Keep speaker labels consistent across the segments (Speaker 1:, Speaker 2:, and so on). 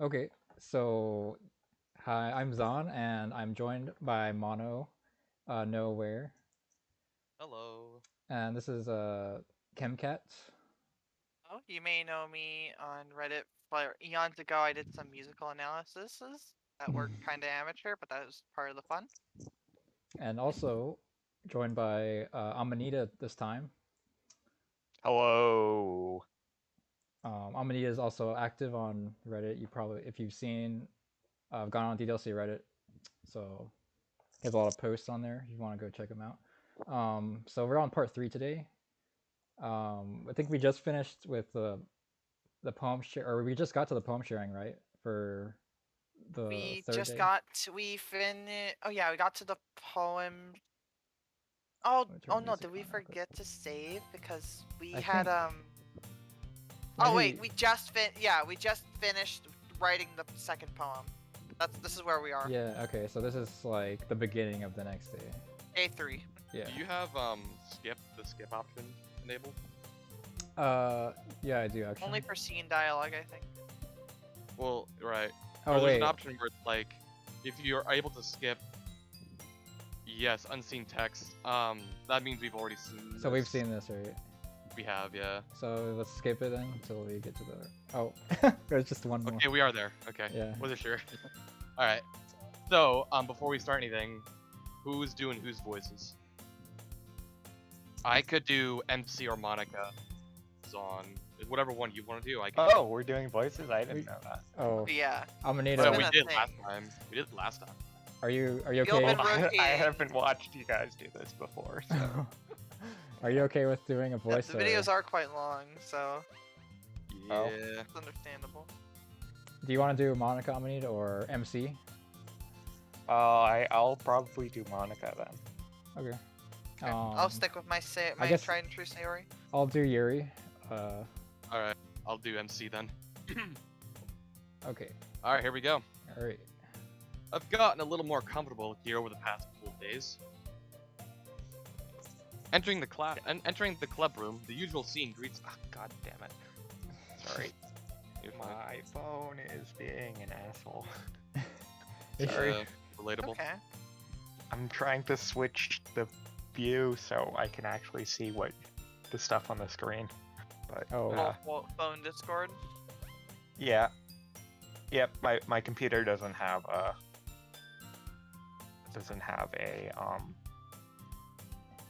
Speaker 1: Okay, so hi, I'm Zaun, and I'm joined by Mononoaware,
Speaker 2: Hello.
Speaker 1: and this is ChemCat.
Speaker 3: Oh, you may know me on Reddit. For eons ago, I did some musical analyses that were kind of amateur, but that was part of the fun.
Speaker 1: And also joined by Amanita this time.
Speaker 4: Hello.
Speaker 1: Amanita is also active on Reddit. You probably, if you've seen, gone on DDLC Reddit, so he has a lot of posts on there. If you want to go check them out. So we're on part 3 today. I think we just finished with the poem share, or we just got to the poem sharing, right? For the
Speaker 3: We
Speaker 1: third
Speaker 3: just
Speaker 1: day.
Speaker 3: got to, we finished. Oh yeah, we got to the poem. Oh,
Speaker 1: Let me turn
Speaker 3: oh
Speaker 1: the
Speaker 3: no,
Speaker 1: music
Speaker 3: did we
Speaker 1: on real quick.
Speaker 3: forget to save because we
Speaker 1: I
Speaker 3: had
Speaker 1: think
Speaker 3: Oh
Speaker 1: maybe
Speaker 3: wait, we just finished writing the second poem. This is where we are.
Speaker 1: yeah. Okay, so this is like the beginning of the next day.
Speaker 3: A3.
Speaker 1: Yeah.
Speaker 2: Do you have the skip option enabled?
Speaker 1: Yeah, I do actually.
Speaker 3: Only for scene dialogue, I think.
Speaker 2: Well, right.
Speaker 1: Oh
Speaker 2: Or there's
Speaker 1: wait.
Speaker 2: an option where it's like, if you're able to skip, yes, unseen text. That means we've already seen.
Speaker 1: So we've
Speaker 2: this.
Speaker 1: seen this, right?
Speaker 2: We have, yeah.
Speaker 1: So let's skip it then until we get to the. Oh, there's just one more.
Speaker 2: Okay, we are there. Okay.
Speaker 1: Yeah.
Speaker 2: Wasn't sure. All right. So, before we start anything, who's doing whose voices? I could do MC or Monica. On whatever one you want to do. I can.
Speaker 4: Oh, we're doing voices? I didn't know that.
Speaker 1: Oh,
Speaker 3: Yeah.
Speaker 1: Amanita.
Speaker 2: Oh,
Speaker 3: been
Speaker 2: we
Speaker 3: a
Speaker 2: did
Speaker 3: thing.
Speaker 2: last time. We did last time.
Speaker 1: Are you
Speaker 3: You'll
Speaker 1: okay?
Speaker 3: been
Speaker 4: Well, I
Speaker 3: rotating.
Speaker 4: haven't watched you guys do this before, so.
Speaker 1: Are you okay with doing a
Speaker 3: Yeah,
Speaker 1: voice?
Speaker 3: the videos are quite long, so
Speaker 4: Oh.
Speaker 2: Yeah.
Speaker 3: it's understandable.
Speaker 1: Do you want to do Monica, Amanita, or MC?
Speaker 4: I'll probably do Monica then.
Speaker 1: Okay.
Speaker 3: Okay, I'll stick with my
Speaker 1: guess-
Speaker 3: tried and true Sayori.
Speaker 1: I'll do Yuri.
Speaker 2: All right. I'll do MC then.
Speaker 1: Okay.
Speaker 2: All right. Here we go.
Speaker 1: All right.
Speaker 2: I've gotten a little more comfortable here over the past couple of days. Entering the club room, the usual scene greets. Ah, God damn it! Sorry. You're fine.
Speaker 4: My phone is being an asshole.
Speaker 1: Sorry.
Speaker 2: Relatable.
Speaker 3: Okay.
Speaker 4: I'm trying to switch the view so I can actually see what the stuff on the screen. But
Speaker 1: Oh.
Speaker 3: Phone Discord.
Speaker 4: yeah. Yep, my computer doesn't have a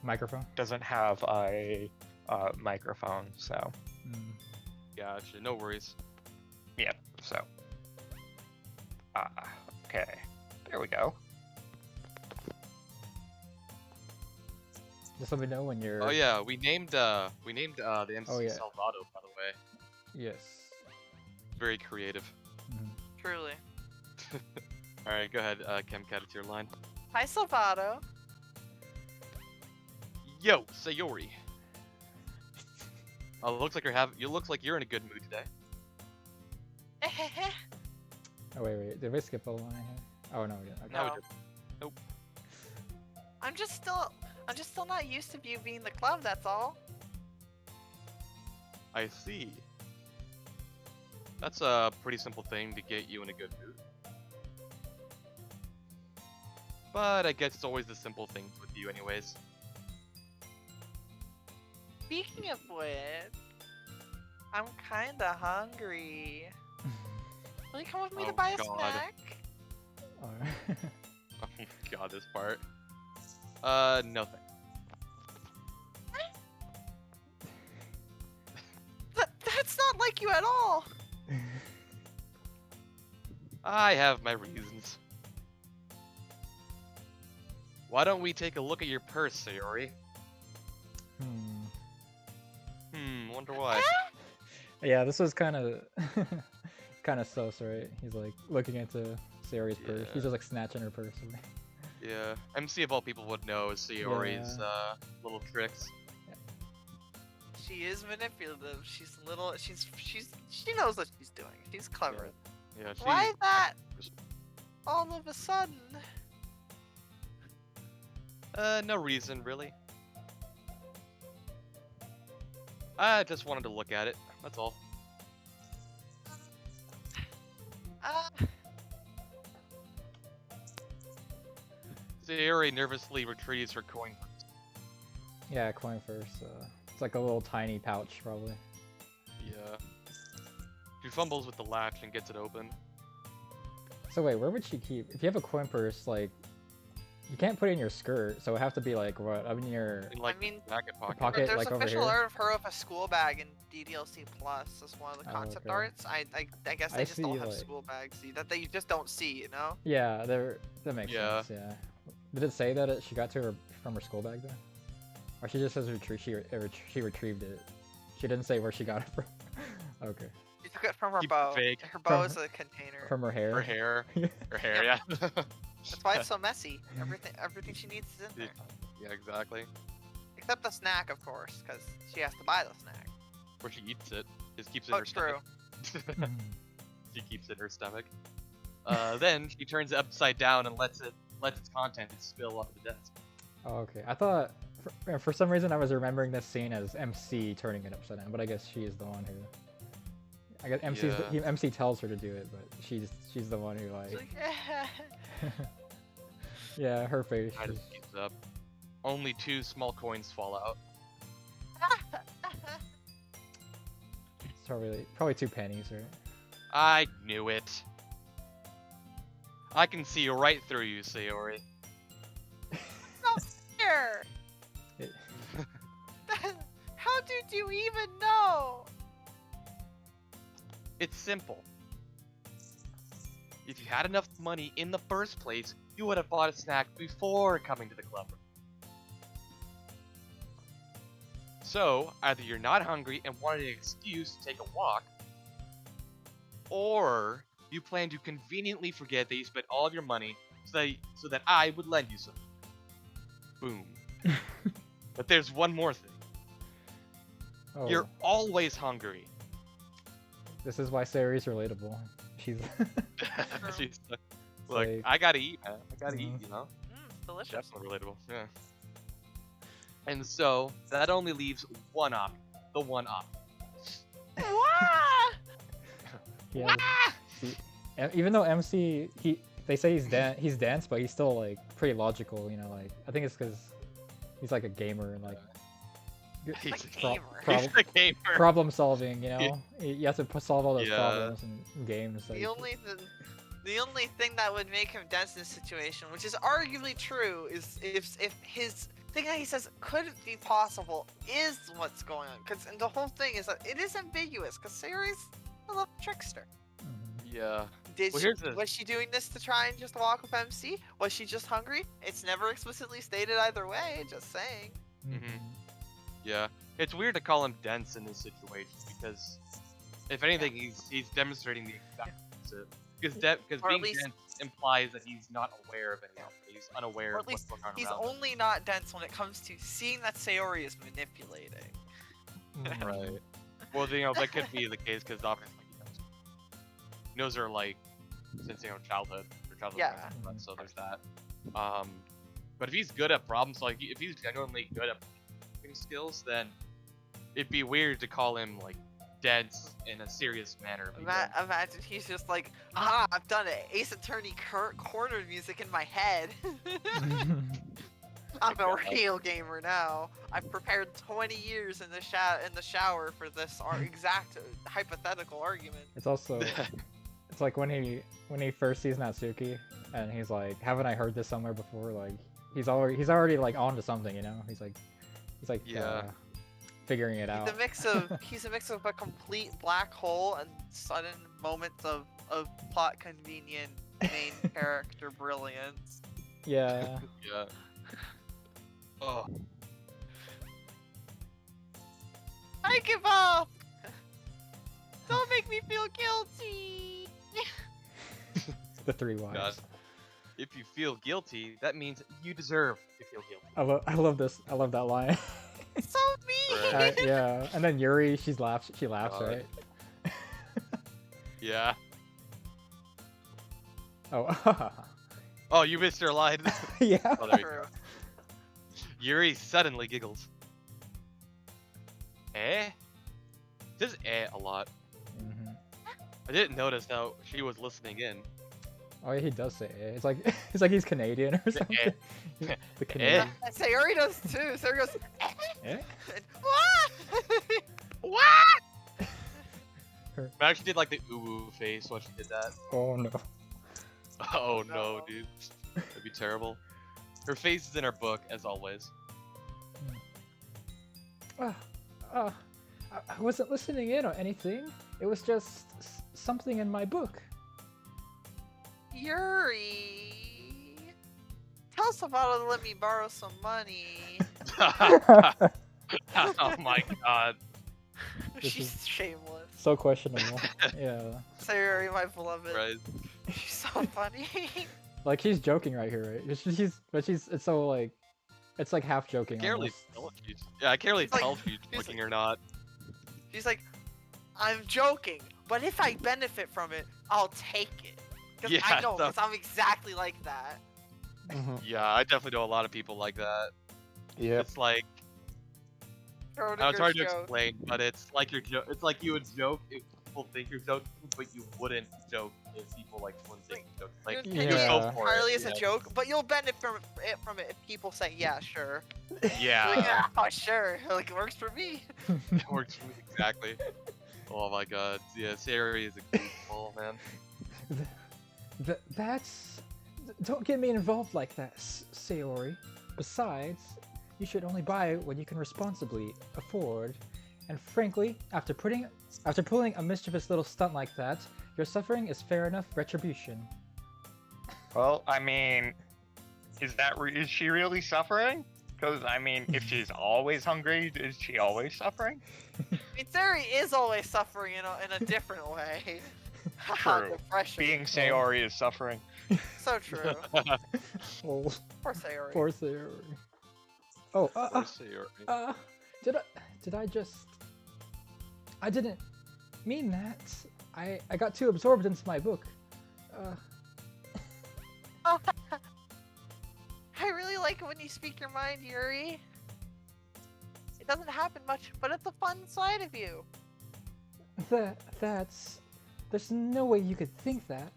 Speaker 1: Microphone.
Speaker 4: microphone, so
Speaker 1: Mm.
Speaker 2: Gotcha. No worries.
Speaker 4: yep, so okay. There we go.
Speaker 1: Just let me know when you're.
Speaker 2: Oh yeah, we named the MC
Speaker 1: Oh, yeah.
Speaker 2: Salvado, by the way.
Speaker 1: Yes.
Speaker 2: Very creative.
Speaker 1: Mhm.
Speaker 3: Truly.
Speaker 2: All right, go ahead, ChemCat, it's your line.
Speaker 3: Hi, Salvato.
Speaker 2: Yo, Sayori. Looks like you're in a good mood today.
Speaker 1: Oh wait. Did we skip a line here? Oh no, yeah. Okay.
Speaker 2: No, we
Speaker 3: No.
Speaker 2: didn't. Nope.
Speaker 3: I'm just still not used to you being the club. That's all.
Speaker 2: I see. That's a pretty simple thing to get you in a good mood. But I guess it's always the simple things with you anyways.
Speaker 3: Speaking of which, I'm kinda hungry. Will you come with me to
Speaker 2: Oh,
Speaker 3: buy a
Speaker 2: God.
Speaker 3: snack?
Speaker 1: Alright.
Speaker 2: Oh my god, this part. No thanks.
Speaker 3: That's not like you at all.
Speaker 2: I have my reasons. Why don't we take a look at your purse, Sayori? Wonder why.
Speaker 1: Yeah, this was kind of kind of sus, right? He's like looking into Sayori's purse.
Speaker 2: Yeah.
Speaker 1: He's just like snatching her purse away.
Speaker 2: Yeah, MC of all people would know Sayori's little tricks.
Speaker 3: She is manipulative. She's little. She knows what she's doing. She's clever.
Speaker 2: Yeah, she,
Speaker 3: Why that? All of a sudden.
Speaker 2: No reason, really. I just wanted to look at it, that's all. Sayori nervously retrieves her coin purse.
Speaker 1: Yeah, coin first. It's like a little tiny pouch, probably.
Speaker 2: Yeah. She fumbles with the latch and gets it open.
Speaker 1: So wait, where would she keep? If you have a coin purse, like, you can't put it in your skirt, so it would have to be like what? I mean, your
Speaker 2: In like
Speaker 3: I mean,
Speaker 2: the jacket pocket.
Speaker 1: pocket,
Speaker 3: There's
Speaker 1: like over
Speaker 3: official
Speaker 1: here.
Speaker 3: art of her with a school bag in DDLC Plus as one of the
Speaker 1: Oh,
Speaker 3: concept
Speaker 1: okay.
Speaker 3: arts. I guess
Speaker 1: I
Speaker 3: they just don't
Speaker 1: see,
Speaker 3: have
Speaker 1: like-
Speaker 3: school bags that you just don't see, you know?
Speaker 1: Yeah, that makes
Speaker 2: Yeah.
Speaker 1: sense. Yeah. Did it say that she got to her from her school bag though? Or she just says she retrieved it. She didn't say where she got it from. Okay.
Speaker 3: She took it from her
Speaker 2: Keep it
Speaker 3: bow.
Speaker 2: vague.
Speaker 3: Her bow
Speaker 1: From
Speaker 3: is a container.
Speaker 1: From her hair.
Speaker 2: Her hair.
Speaker 1: Yeah.
Speaker 2: Her hair, yeah.
Speaker 3: That's why it's so messy. Everything she needs is in there.
Speaker 2: Yeah, exactly.
Speaker 3: Except the snack, of course, because she has to buy the snack.
Speaker 2: Where she eats it. Just keeps it in
Speaker 3: Oh,
Speaker 2: her
Speaker 3: true.
Speaker 2: stomach. She keeps it in her stomach. Then she turns it upside down and lets its contents spill onto the desk.
Speaker 1: Oh, okay. I thought for some reason I was remembering this scene as MC turning it upside down, but I guess she is the one who. I guess MC tells her to do it, but she's the one who
Speaker 3: She's
Speaker 1: like.
Speaker 3: like,
Speaker 1: Yeah, her face.
Speaker 2: I just keeps up. Only 2 small coins fall out.
Speaker 1: It's probably 2 pennies, right?
Speaker 2: I knew it. I can see right through you, Sayori.
Speaker 3: Here.
Speaker 1: It-
Speaker 3: How did you even know?
Speaker 2: It's simple. If you had enough money in the first place, you would have bought a snack before coming to the club. So, either you're not hungry and wanted an excuse to take a walk, or you plan to conveniently forget that you spent all of your money so that I would lend you some. Boom. But there's one more thing.
Speaker 1: Oh,
Speaker 2: You're always hungry.
Speaker 1: this is why Sayori's relatable. She's.
Speaker 2: She's like,
Speaker 1: like-
Speaker 2: I gotta eat, man. I gotta eat,
Speaker 1: Mhm.
Speaker 2: you know?
Speaker 3: Delicious.
Speaker 2: Definitely relatable. Yeah. And so that only leaves one option. The one option.
Speaker 1: Yeah. Even though MC, they say he's dense, but he's still like pretty logical. You know, like I think it's because he's like a gamer and like
Speaker 2: He's
Speaker 3: Like
Speaker 2: a
Speaker 3: gamer.
Speaker 2: He's a gamer.
Speaker 1: problem solving. You know, you have to solve all those
Speaker 2: Yeah.
Speaker 1: problems in games. Like,
Speaker 3: The only thing that would make him dense in this situation, which is arguably true, is if his thing that he says couldn't be possible is what's going on. Because the whole thing is that it is ambiguous. Because Sayori's a little trickster.
Speaker 1: mhm.
Speaker 2: Yeah.
Speaker 3: Did
Speaker 2: Well,
Speaker 3: she,
Speaker 2: here's the-
Speaker 3: was she doing this to try and just walk with MC? Was she just hungry? It's never explicitly stated either way. Just saying.
Speaker 2: Mhm. Yeah. It's weird to call him dense in this situation because, if anything, he's demonstrating the exact opposite. Because
Speaker 3: Or at
Speaker 2: being
Speaker 3: least-
Speaker 2: dense implies that he's not aware of anything. He's unaware
Speaker 3: Or
Speaker 2: of
Speaker 3: at
Speaker 2: what's
Speaker 3: least
Speaker 2: going on
Speaker 3: he's
Speaker 2: around him.
Speaker 3: only not dense when it comes to seeing that Sayori is manipulating.
Speaker 1: Mhm.
Speaker 2: Right. Well, you know, that could be the case because obviously he knows her like since childhood. Her childhood
Speaker 3: Yeah.
Speaker 2: friends and stuff, so there's that. But if he's good at problem solving, if he's genuinely good at solving skills, then it'd be weird to call him like dense in a serious manner. because-
Speaker 3: Imagine he's just like, ah, I've done it. Ace Attorney corner music in my head. I'm a real gamer now. I've prepared 20 years in the shower for this exact hypothetical argument.
Speaker 1: It's also it's like when he first sees Natsuki and he's like, haven't I heard this somewhere before? Like he's already like onto something, you know? He's like
Speaker 2: Yeah.
Speaker 1: figuring it out.
Speaker 3: He's a mix of a complete black hole and sudden moments of plot convenient main character brilliance.
Speaker 1: Yeah.
Speaker 2: Yeah. Oh.
Speaker 3: I give up! Don't make me feel guilty!
Speaker 1: The 3 wives.
Speaker 2: God. If you feel guilty, that means you deserve to feel guilty.
Speaker 1: I love this. I love that line.
Speaker 3: So mean!
Speaker 2: Right.
Speaker 1: Yeah. And then Yuri, she laughs,
Speaker 2: God.
Speaker 1: right?
Speaker 2: Yeah.
Speaker 1: Oh.
Speaker 2: Oh, you missed her line.
Speaker 1: Yeah.
Speaker 2: Oh, there you
Speaker 3: True.
Speaker 2: go. Yuri suddenly giggles. Eh? Says eh a lot.
Speaker 1: Mhm.
Speaker 2: I didn't notice how she was listening in.
Speaker 1: Oh yeah, he does say eh. It's like it's like he's Canadian or something. The Canadian.
Speaker 3: Sayori does too. Sayori goes,
Speaker 1: Eh?
Speaker 3: what?
Speaker 2: What?
Speaker 1: Her-
Speaker 2: I actually did like the uwu face when she did that.
Speaker 1: Oh no.
Speaker 2: Oh no,
Speaker 3: no.
Speaker 2: dude. That'd be terrible. Her face is in her book, as always.
Speaker 1: I wasn't listening in or anything. It was just something in my book.
Speaker 3: Yuri, tell us about it and let me borrow some money.
Speaker 2: Oh my god.
Speaker 1: This
Speaker 3: She's
Speaker 1: is-
Speaker 3: shameless.
Speaker 1: So questionable. Yeah.
Speaker 3: Sayori, my beloved.
Speaker 2: Right.
Speaker 3: She's so funny.
Speaker 1: Like she's joking right here, right? But she's it's so like it's like half joking.
Speaker 2: I can't really
Speaker 1: almost.
Speaker 2: tell if she's. Yeah, I can't really
Speaker 3: It's like-
Speaker 2: tell if she's
Speaker 3: she's
Speaker 2: looking or not.
Speaker 3: She's like, I'm joking, but if I benefit from it, I'll take it. Because
Speaker 2: Yeah,
Speaker 3: I know,
Speaker 2: so-
Speaker 3: because I'm exactly like that.
Speaker 2: Yeah, I definitely know a lot of people like that.
Speaker 4: Yep.
Speaker 2: It's like
Speaker 3: Schrodinger's
Speaker 2: it's hard to
Speaker 3: joke.
Speaker 2: explain, but it's like it's like you would joke if people think you're joking, but you wouldn't joke if people like wouldn't think you're joking. Like
Speaker 3: You're
Speaker 2: you
Speaker 3: taking
Speaker 2: go
Speaker 1: Yeah.
Speaker 3: it
Speaker 2: for
Speaker 3: entirely
Speaker 2: it.
Speaker 3: as a joke, but you'll benefit from it if people say, yeah, sure.
Speaker 2: Yeah,
Speaker 3: You're like, oh, sure. Like, it works for me.
Speaker 2: it works for me exactly. Oh my god, yeah, Sayori is a goofball, man.
Speaker 1: That's. Don't get me involved like that, Sayori. Besides, you should only buy what you can responsibly afford. And frankly, after pulling a mischievous little stunt like that, your suffering is fair enough retribution.
Speaker 4: Well, I mean, is she really suffering? Because I mean, if she's always hungry, is she always suffering?
Speaker 3: I mean, Sayori is always suffering in a different way.
Speaker 4: True.
Speaker 3: Depression.
Speaker 4: Being Sayori is suffering.
Speaker 3: So true.
Speaker 1: Oh,
Speaker 3: Poor Sayori.
Speaker 1: poor Sayori. Oh,
Speaker 2: Poor Sayori.
Speaker 1: did I just... I didn't mean that. I got too absorbed into my book.
Speaker 3: I really like it when you speak your mind, Yuri. It doesn't happen much, but it's a fun side of you.
Speaker 1: That's... There's no way you could think that.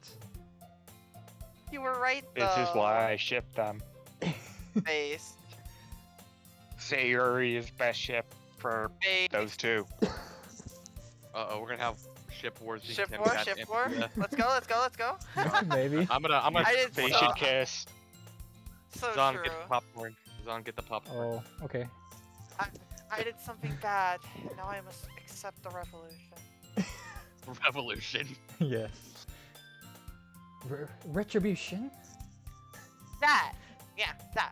Speaker 3: You were right, though.
Speaker 4: This is why I ship them.
Speaker 3: Face.
Speaker 4: Sayori is best ship for
Speaker 3: Face.
Speaker 4: those two.
Speaker 2: Uh-oh, we're gonna have ship wars. being
Speaker 3: Ship
Speaker 2: Tim
Speaker 3: war,
Speaker 2: Cat
Speaker 3: ship
Speaker 2: and-
Speaker 3: war.
Speaker 2: Yeah.
Speaker 3: Let's go, let's go, let's go.
Speaker 1: Maybe.
Speaker 2: I'm gonna
Speaker 3: I did
Speaker 4: They
Speaker 3: so-
Speaker 4: should kiss.
Speaker 3: So
Speaker 2: Zon,
Speaker 3: true.
Speaker 2: get the popcorn. Zon, get the popcorn.
Speaker 1: Oh, okay.
Speaker 3: I did something bad. Now I must accept the revolution.
Speaker 2: Revolution.
Speaker 1: Yes. Retribution?
Speaker 3: That! Yeah, that.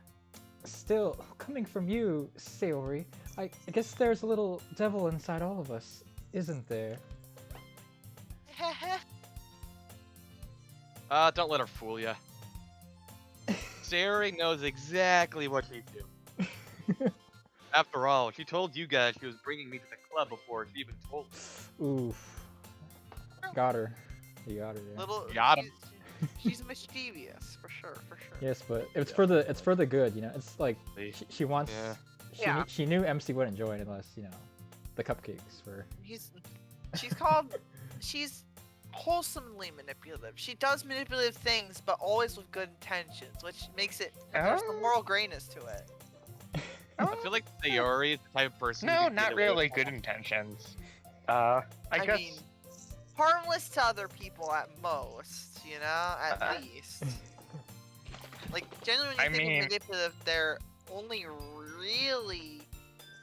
Speaker 1: Still, coming from you, Sayori, I guess there's a little devil inside all of us, isn't there?
Speaker 2: Don't let her fool ya. Sayori knows exactly what she's doing. After all, she told you guys she was bringing me to the club before she even told me.
Speaker 1: Oof. Got her. You got her there.
Speaker 3: Little.
Speaker 2: Got him.
Speaker 3: She's mischievous, for sure, for sure.
Speaker 1: Yes, but it's for the good, you know. It's like she wants.
Speaker 2: Yeah.
Speaker 3: Yeah.
Speaker 1: She knew MC wouldn't join unless the cupcakes were.
Speaker 3: She's wholesomely manipulative. She does manipulative things, but always with good intentions, which makes it there's some moral grayness to it.
Speaker 2: I feel like Sayori is the type of person. who
Speaker 4: No,
Speaker 2: can get
Speaker 4: not
Speaker 2: away
Speaker 4: really
Speaker 2: with
Speaker 4: good intentions. I guess.
Speaker 3: mean, harmless to other people at most, at least. Like, generally, when
Speaker 4: I
Speaker 3: you think
Speaker 4: mean-
Speaker 3: of manipulative, they're only really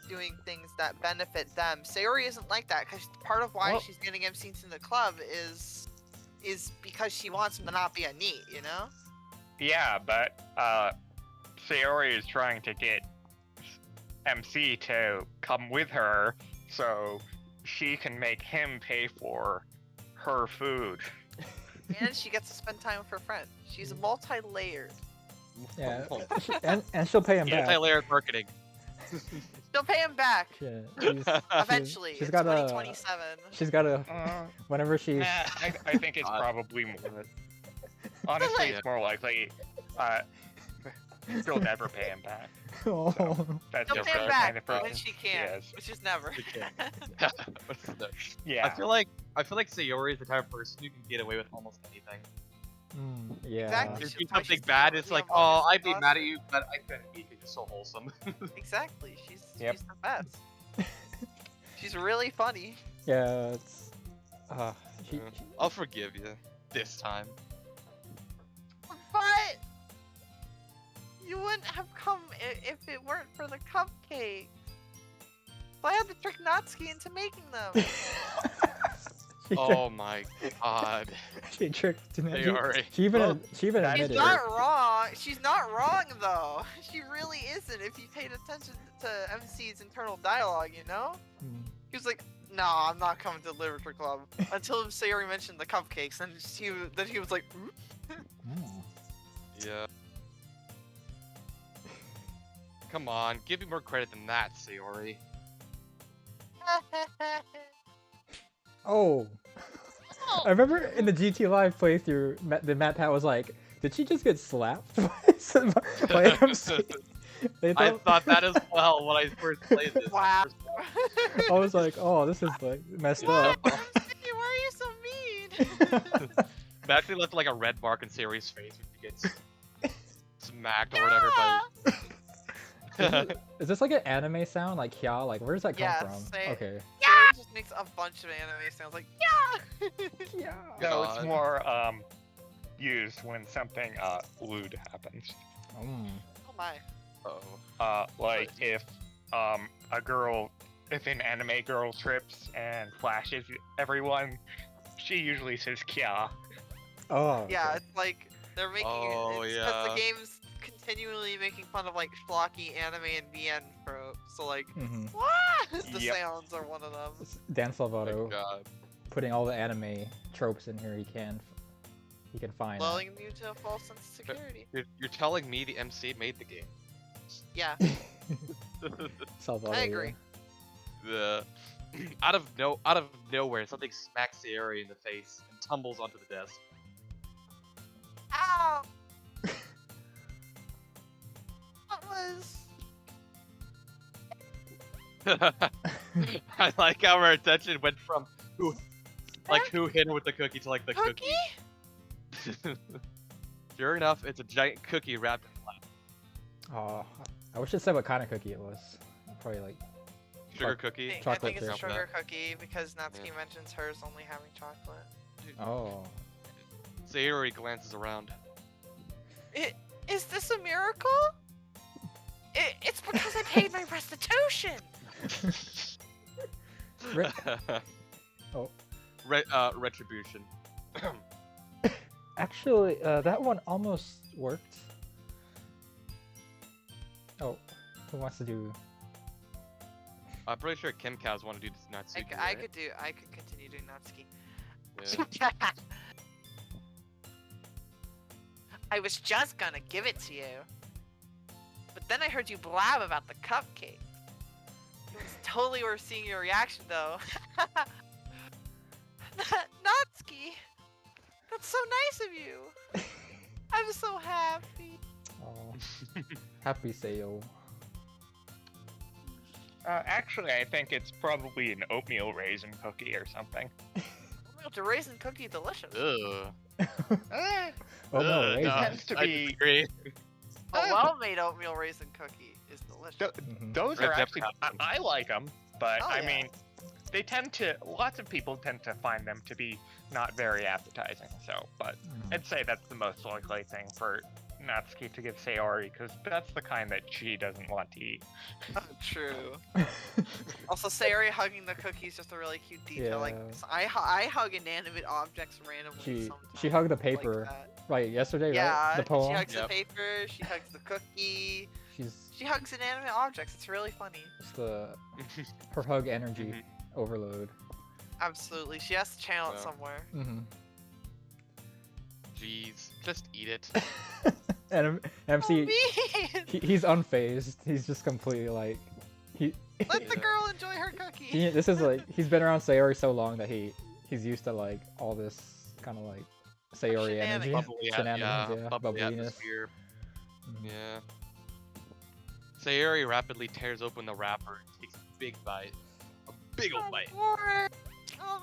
Speaker 3: doing things that benefit them. Sayori isn't like that, because part of why
Speaker 4: Well-
Speaker 3: she's getting MC into the club is because she wants him to not be a NEET,
Speaker 4: Yeah, but Sayori is trying to get MC to come with her so she can make him pay for her food.
Speaker 3: And she gets to spend time with her friend. She's multi-layered.
Speaker 1: Yeah. and she'll pay him back.
Speaker 2: Anti-layered marketing.
Speaker 3: She'll pay him back
Speaker 1: Yeah, she's,
Speaker 3: eventually.
Speaker 1: she's
Speaker 3: in
Speaker 1: got a.
Speaker 3: 2027.
Speaker 1: She's got a.
Speaker 4: Uh,
Speaker 1: Whenever she's.
Speaker 4: nah, I think it's
Speaker 2: God.
Speaker 4: probably more. Honestly,
Speaker 2: Yeah.
Speaker 4: it's more likely she'll never pay him back.
Speaker 1: Oh.
Speaker 4: That's
Speaker 3: She'll
Speaker 4: just
Speaker 3: pay him
Speaker 4: the
Speaker 3: back
Speaker 4: kind of person
Speaker 3: when she can,
Speaker 4: is.
Speaker 3: which is never.
Speaker 2: She can.
Speaker 4: Yeah.
Speaker 2: I feel like Sayori is the type of person who can get away with almost anything.
Speaker 1: Yeah.
Speaker 3: Exactly.
Speaker 2: If
Speaker 3: She's
Speaker 2: you do
Speaker 3: probably
Speaker 2: something
Speaker 3: just
Speaker 2: bad,
Speaker 3: the
Speaker 2: it's like,
Speaker 3: obvious
Speaker 2: oh, I'd be mad at
Speaker 3: gossip.
Speaker 2: you, but I couldn't be because you're so wholesome.
Speaker 3: Exactly. She's
Speaker 4: Yep.
Speaker 3: the best. She's really funny.
Speaker 1: Yeah, it's. She,
Speaker 2: Yeah. I'll forgive you this time.
Speaker 3: But you wouldn't have come if it weren't for the cupcake. So I had to trick Natsuki into making them.
Speaker 1: she
Speaker 2: Oh my god.
Speaker 1: she tricked me.
Speaker 2: Sayori.
Speaker 1: She even
Speaker 4: Well,
Speaker 1: she even
Speaker 4: that is
Speaker 3: She's
Speaker 1: admitted
Speaker 3: not
Speaker 1: it.
Speaker 3: wrong. She's not wrong though. She really isn't. If you paid attention to MC's internal dialogue, you know. He was like, "Nah, I'm not coming to the Literature Club." Until Sayori mentioned the cupcakes, and then he was like,
Speaker 2: Yeah. Come on, give me more credit than that, Sayori.
Speaker 1: Oh. I remember in the GT Live playthrough, the Matt Pat was like, "Did she just get slapped by MC?" They
Speaker 2: I
Speaker 1: thought-
Speaker 2: thought that as well when I first played this.
Speaker 3: Wow.
Speaker 1: I was like, "Oh, this is like messed
Speaker 2: Yeah.
Speaker 1: up."
Speaker 3: Why are you so mean?
Speaker 2: But actually left like a red mark in Sayori's face when she gets smacked or whatever by.
Speaker 1: Is this like an anime sound, like "kya"? Like, where does that come
Speaker 3: Yeah,
Speaker 1: from?
Speaker 3: say-
Speaker 1: Okay.
Speaker 3: Sayori just makes a bunch of anime sounds like yeah.
Speaker 1: Yeah.
Speaker 4: No, it's
Speaker 2: God.
Speaker 4: more used when something lewd happens.
Speaker 3: Oh my.
Speaker 2: Oh.
Speaker 4: Like if if an anime girl trips and flashes everyone, she usually says "kya."
Speaker 1: Oh.
Speaker 3: Yeah,
Speaker 1: okay.
Speaker 3: it's like they're making
Speaker 2: Oh,
Speaker 3: it's
Speaker 2: yeah.
Speaker 3: the game's continually making fun of like schlocky anime and VN tropes. So like
Speaker 1: Mhm.
Speaker 3: what? The
Speaker 4: Yep.
Speaker 3: sounds are one of them.
Speaker 1: It's Dan
Speaker 2: My
Speaker 1: Salvato
Speaker 2: God.
Speaker 1: putting all the anime tropes in here he can find.
Speaker 3: Lulling you to a false sense of security.
Speaker 2: You're telling me the MC made the game.
Speaker 3: Yeah,
Speaker 1: Salvato.
Speaker 3: I agree.
Speaker 2: The out of nowhere, something smacks Sayori in the face and tumbles onto the desk.
Speaker 3: Ow! What was?
Speaker 2: I like how our attention went from who hit her with the cookie to like the
Speaker 3: Cookie?
Speaker 2: cookie. Sure enough, it's a giant cookie wrapped in plastic.
Speaker 1: Oh, I wish it said what kind of cookie it was. Probably like.
Speaker 2: Sugar
Speaker 1: Choc-
Speaker 2: cookie.
Speaker 3: I
Speaker 1: Chocolate
Speaker 3: think it's a
Speaker 1: chip.
Speaker 3: sugar cookie because Natsuki
Speaker 2: Yeah.
Speaker 3: mentions hers only having chocolate.
Speaker 1: Oh.
Speaker 2: Sayori glances around.
Speaker 3: Is this a miracle? It's because I paid my restitution.
Speaker 1: Re- Oh.
Speaker 2: Retribution.
Speaker 1: Actually, that one almost worked. Oh, who wants to do?
Speaker 2: I'm pretty sure Kim Cows want to do this Natsuki.
Speaker 3: I
Speaker 2: right?
Speaker 3: could continue doing Natsuki.
Speaker 2: Yeah.
Speaker 3: I was just gonna give it to you, but then I heard you blab about the cupcake. It was totally worth seeing your reaction, though. Natsuki, that's so nice of you. I'm so happy.
Speaker 1: Oh, happy sale.
Speaker 4: Actually, I think it's probably an oatmeal raisin cookie or something.
Speaker 3: The raisin cookie, delicious.
Speaker 2: Ugh.
Speaker 1: Oh no,
Speaker 2: Ugh,
Speaker 1: raisin.
Speaker 2: no,
Speaker 4: Tends to
Speaker 2: I
Speaker 4: be-
Speaker 2: disagree.
Speaker 3: A well-made oatmeal raisin cookie is delicious.
Speaker 1: Mhm.
Speaker 4: Those
Speaker 2: Red
Speaker 4: are
Speaker 2: Pepper
Speaker 4: actually,
Speaker 2: Captain.
Speaker 4: I like them, but
Speaker 3: Oh,
Speaker 4: I
Speaker 3: yeah.
Speaker 4: mean, lots of people tend to find them to be not very appetizing. So, but
Speaker 1: Mhm.
Speaker 4: I'd say that's the most likely thing for Natsuki to give Sayori, because that's the kind that she doesn't want to eat.
Speaker 3: True. Also, Sayori hugging the cookie is just a really cute detail. Like,
Speaker 1: Yeah.
Speaker 3: I hug inanimate objects randomly
Speaker 1: She
Speaker 3: sometimes.
Speaker 1: hugged the
Speaker 3: like
Speaker 1: paper
Speaker 3: that.
Speaker 1: right yesterday,
Speaker 3: Yeah,
Speaker 1: right? The poem.
Speaker 3: she hugs
Speaker 2: Yep.
Speaker 3: the paper, she hugs the cookie,
Speaker 1: She's
Speaker 3: she hugs inanimate objects. It's really funny.
Speaker 1: just her hug energy overload.
Speaker 3: Absolutely. She has to channel it
Speaker 2: Yeah.
Speaker 3: somewhere.
Speaker 1: Mm-hmm.
Speaker 2: Jeez, just eat it.
Speaker 1: And MC,
Speaker 3: Oh, me!
Speaker 1: he's unfazed. He's just completely like he.
Speaker 3: Let the girl enjoy her cookie.
Speaker 1: This is like he's been around Sayori so long that he's used to like all this kind of like Sayori energy,
Speaker 3: Shenanigans.
Speaker 2: Bubbly,
Speaker 1: shenanigans, yeah,
Speaker 2: bubbly
Speaker 1: bubbliness.
Speaker 2: atmosphere.
Speaker 1: Mhm.
Speaker 2: Yeah. Sayori rapidly tears open the wrapper and takes a big bite. A big old bite.
Speaker 3: Oh,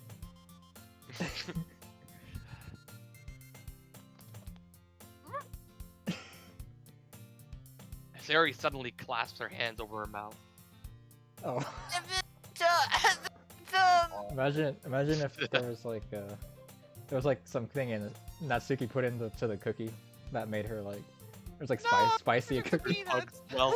Speaker 2: Sayori suddenly clasps her hands over her mouth.
Speaker 1: Oh.
Speaker 3: The-
Speaker 1: Imagine if there was like something in Natsuki put into the cookie that made her like there's like
Speaker 3: No,
Speaker 1: spicy a
Speaker 3: it's
Speaker 1: cookie.
Speaker 3: peanuts.
Speaker 2: Well,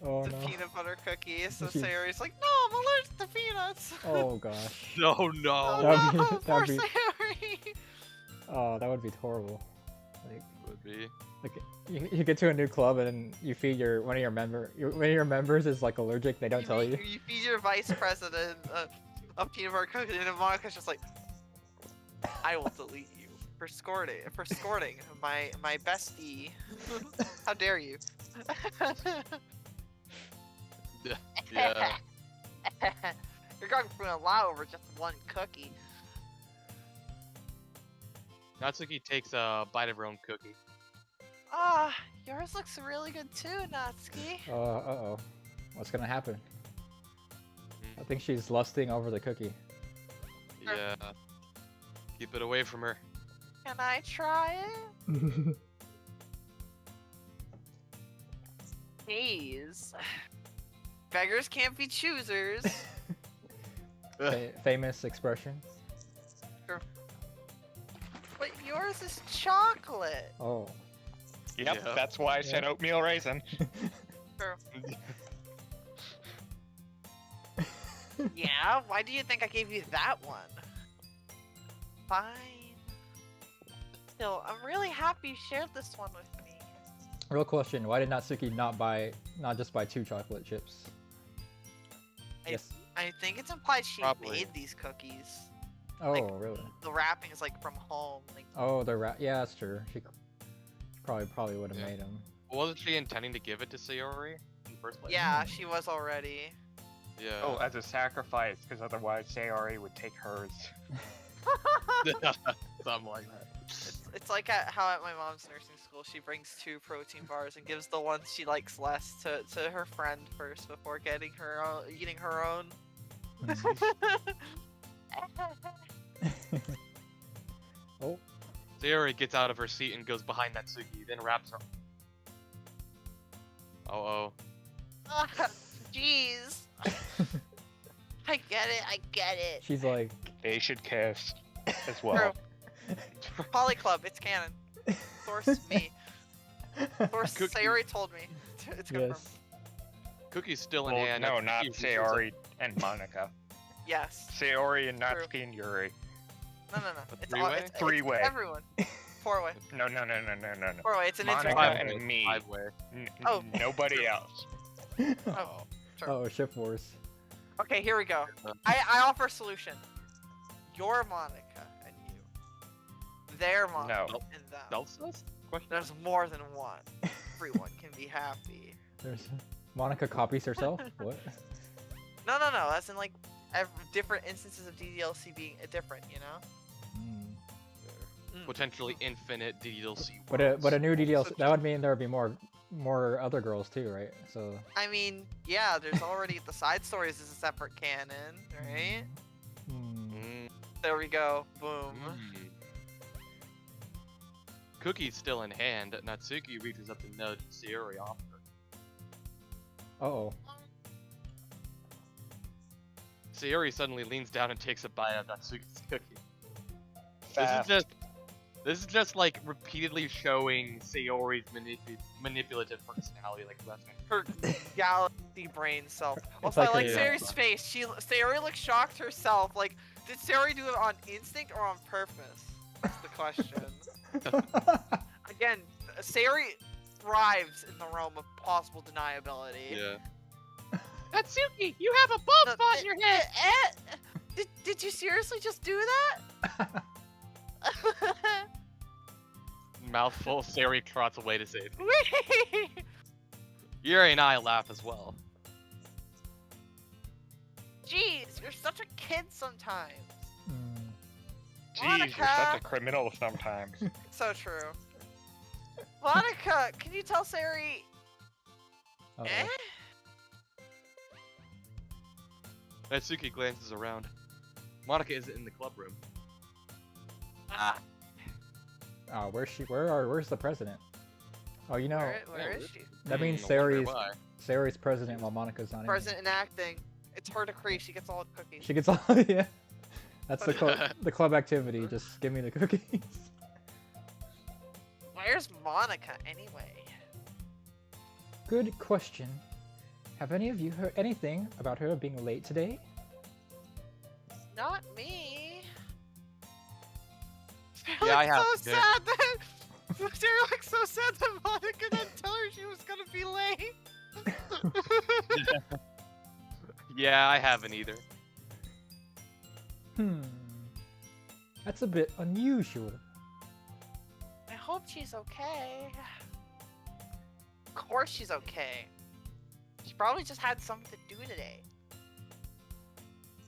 Speaker 1: Oh
Speaker 3: The
Speaker 1: no.
Speaker 3: peanut butter cookie. So
Speaker 1: She's-
Speaker 3: Sayori's like, no, I'm allergic to peanuts.
Speaker 1: Oh gosh.
Speaker 2: no,
Speaker 3: Oh,
Speaker 2: no.
Speaker 1: That'd be-
Speaker 3: no,
Speaker 1: that'd
Speaker 3: poor
Speaker 1: be-
Speaker 3: Sayori.
Speaker 1: Oh, that would be horrible. Like
Speaker 2: Would be.
Speaker 1: you get to a new club and you feed one of your members is like allergic. They don't tell you.
Speaker 3: You feed your vice president a peanut butter cookie, and Monica's just like, I will delete you for scoring my bestie. How dare you?
Speaker 2: Yeah.
Speaker 3: You're going for a lot over just one cookie.
Speaker 2: Natsuki takes a bite of her own cookie.
Speaker 3: Ah, yours looks really good too, Natsuki.
Speaker 1: Uh-oh. What's gonna happen? I think she's lusting over the cookie.
Speaker 2: Yeah. Keep it away from her.
Speaker 3: Can I try it? Jeez. Beggars can't be choosers.
Speaker 1: Famous expression.
Speaker 3: But yours is chocolate.
Speaker 1: Oh.
Speaker 4: Yep,
Speaker 2: Yeah.
Speaker 4: that's why I said
Speaker 1: Yeah.
Speaker 4: oatmeal raisin.
Speaker 3: Yeah, why do you think I gave you that one? Fine. Still, I'm really happy you shared this one with me.
Speaker 1: Real question: why did Natsuki not just buy 2 chocolate chips?
Speaker 3: I-
Speaker 1: Yes.
Speaker 3: I think it's implied she
Speaker 2: Probably.
Speaker 3: made these cookies.
Speaker 1: Oh,
Speaker 3: like-
Speaker 1: really?
Speaker 3: The wrapping is like from home. Like,
Speaker 1: Oh, yeah, that's true. She probably would have
Speaker 2: Yeah.
Speaker 1: made them.
Speaker 2: Wasn't she intending to give it to Sayori in the first place?
Speaker 3: yeah, she was already.
Speaker 2: Yeah.
Speaker 4: Oh, as a sacrifice, because otherwise Sayori would take hers.
Speaker 2: Something like that.
Speaker 3: It's like how at my mom's nursing school, she brings 2 protein bars and gives the ones she likes less to her friend first before eating her own.
Speaker 1: Oh,
Speaker 2: Sayori gets out of her seat and goes behind Natsuki, then wraps her. Oh.
Speaker 3: Jeez. I get it.
Speaker 1: she's like,
Speaker 4: They should kiss as well.
Speaker 3: Poly Club, it's canon. Source me. Source
Speaker 2: Cookie.
Speaker 3: Sayori told me. It's confirmed.
Speaker 1: yes.
Speaker 2: Cookie's still in
Speaker 4: Well,
Speaker 2: hand.
Speaker 4: no,
Speaker 2: Natsuki
Speaker 4: not
Speaker 2: reaches
Speaker 4: Sayori and Monica.
Speaker 3: Yes.
Speaker 4: Sayori and Natsuki and Yuri.
Speaker 3: No.
Speaker 2: A
Speaker 3: It's
Speaker 2: three-way?
Speaker 3: it's
Speaker 4: Three-way.
Speaker 3: everyone. 4-way.
Speaker 4: No.
Speaker 3: 4-way. It's an
Speaker 4: Monica
Speaker 3: internet.
Speaker 2: Five-way,
Speaker 4: and me.
Speaker 2: Five-way.
Speaker 3: Oh.
Speaker 4: Nobody else.
Speaker 3: Oh. Sure.
Speaker 1: Oh, ship wars.
Speaker 3: Okay, here we go. I offer a solution. Your Monica and you. Their Monica
Speaker 4: No.
Speaker 3: and them.
Speaker 2: Celsius? Question?
Speaker 3: There's more than one. Everyone can be happy.
Speaker 1: There's Monica copies herself. What?
Speaker 3: No. That's in like different instances of DDLC being different, you know?
Speaker 1: Hmm.
Speaker 2: Potentially infinite DDLC.
Speaker 1: But a new DDLC that would mean there would be more other girls too, right? So.
Speaker 3: I mean, yeah, there's already the side stories is a separate canon, right?
Speaker 1: Hmm.
Speaker 2: Mm,
Speaker 3: There we go. Boom.
Speaker 2: mm. Cookie's still in hand. Natsuki reaches up to nudge Sayori off her.
Speaker 1: Uh-oh.
Speaker 2: Sayori suddenly leans down and takes a bite of Natsuki's cookie.
Speaker 4: Fast.
Speaker 2: This is just like repeatedly showing Sayori's manipulative personality, like left hand.
Speaker 3: Her galaxy brain self.
Speaker 1: It's
Speaker 3: Also, I
Speaker 1: like
Speaker 3: like
Speaker 1: a-
Speaker 3: Sayori's face. Sayori looks shocked herself. Like, did Sayori do it on instinct or on purpose? That's the question. Again, Sayori thrives in the realm of possible deniability.
Speaker 2: Yeah. Natsuki, you have a bald
Speaker 3: No,
Speaker 2: spot in your head.
Speaker 3: Did you seriously just do that?
Speaker 2: Mouthful. Sayori trots away to save.
Speaker 3: Whee!
Speaker 2: Yuri and I laugh as well.
Speaker 3: Jeez, you're such a kid sometimes.
Speaker 1: Hmm.
Speaker 4: Jeez, you're such
Speaker 3: Monica.
Speaker 4: a criminal sometimes.
Speaker 3: So true. Monica, can you tell Sayori?
Speaker 1: Uh-oh.
Speaker 3: Eh?
Speaker 2: Natsuki glances around. Monica isn't in the club room.
Speaker 3: Ah,
Speaker 1: Where's the president? Oh, you know,
Speaker 3: Where is she?
Speaker 1: that means
Speaker 2: I wonder
Speaker 1: Sayori's
Speaker 2: why.
Speaker 1: Sayori's president while Monika's not in.
Speaker 3: President enacting. It's her decree. She gets all the cookies.
Speaker 1: She gets all yeah. That's the club activity. Just give me the cookies.
Speaker 3: Where's Monica anyway?
Speaker 1: Good question. Have any of you heard anything about her being late today?
Speaker 3: Not me.
Speaker 2: Yeah, I have.
Speaker 3: So sad that they're like so sad that Monica didn't tell her she was gonna be late.
Speaker 2: Yeah, I haven't either.
Speaker 1: That's a bit unusual.
Speaker 3: I hope she's okay. Of course she's okay. She probably just had something to do today.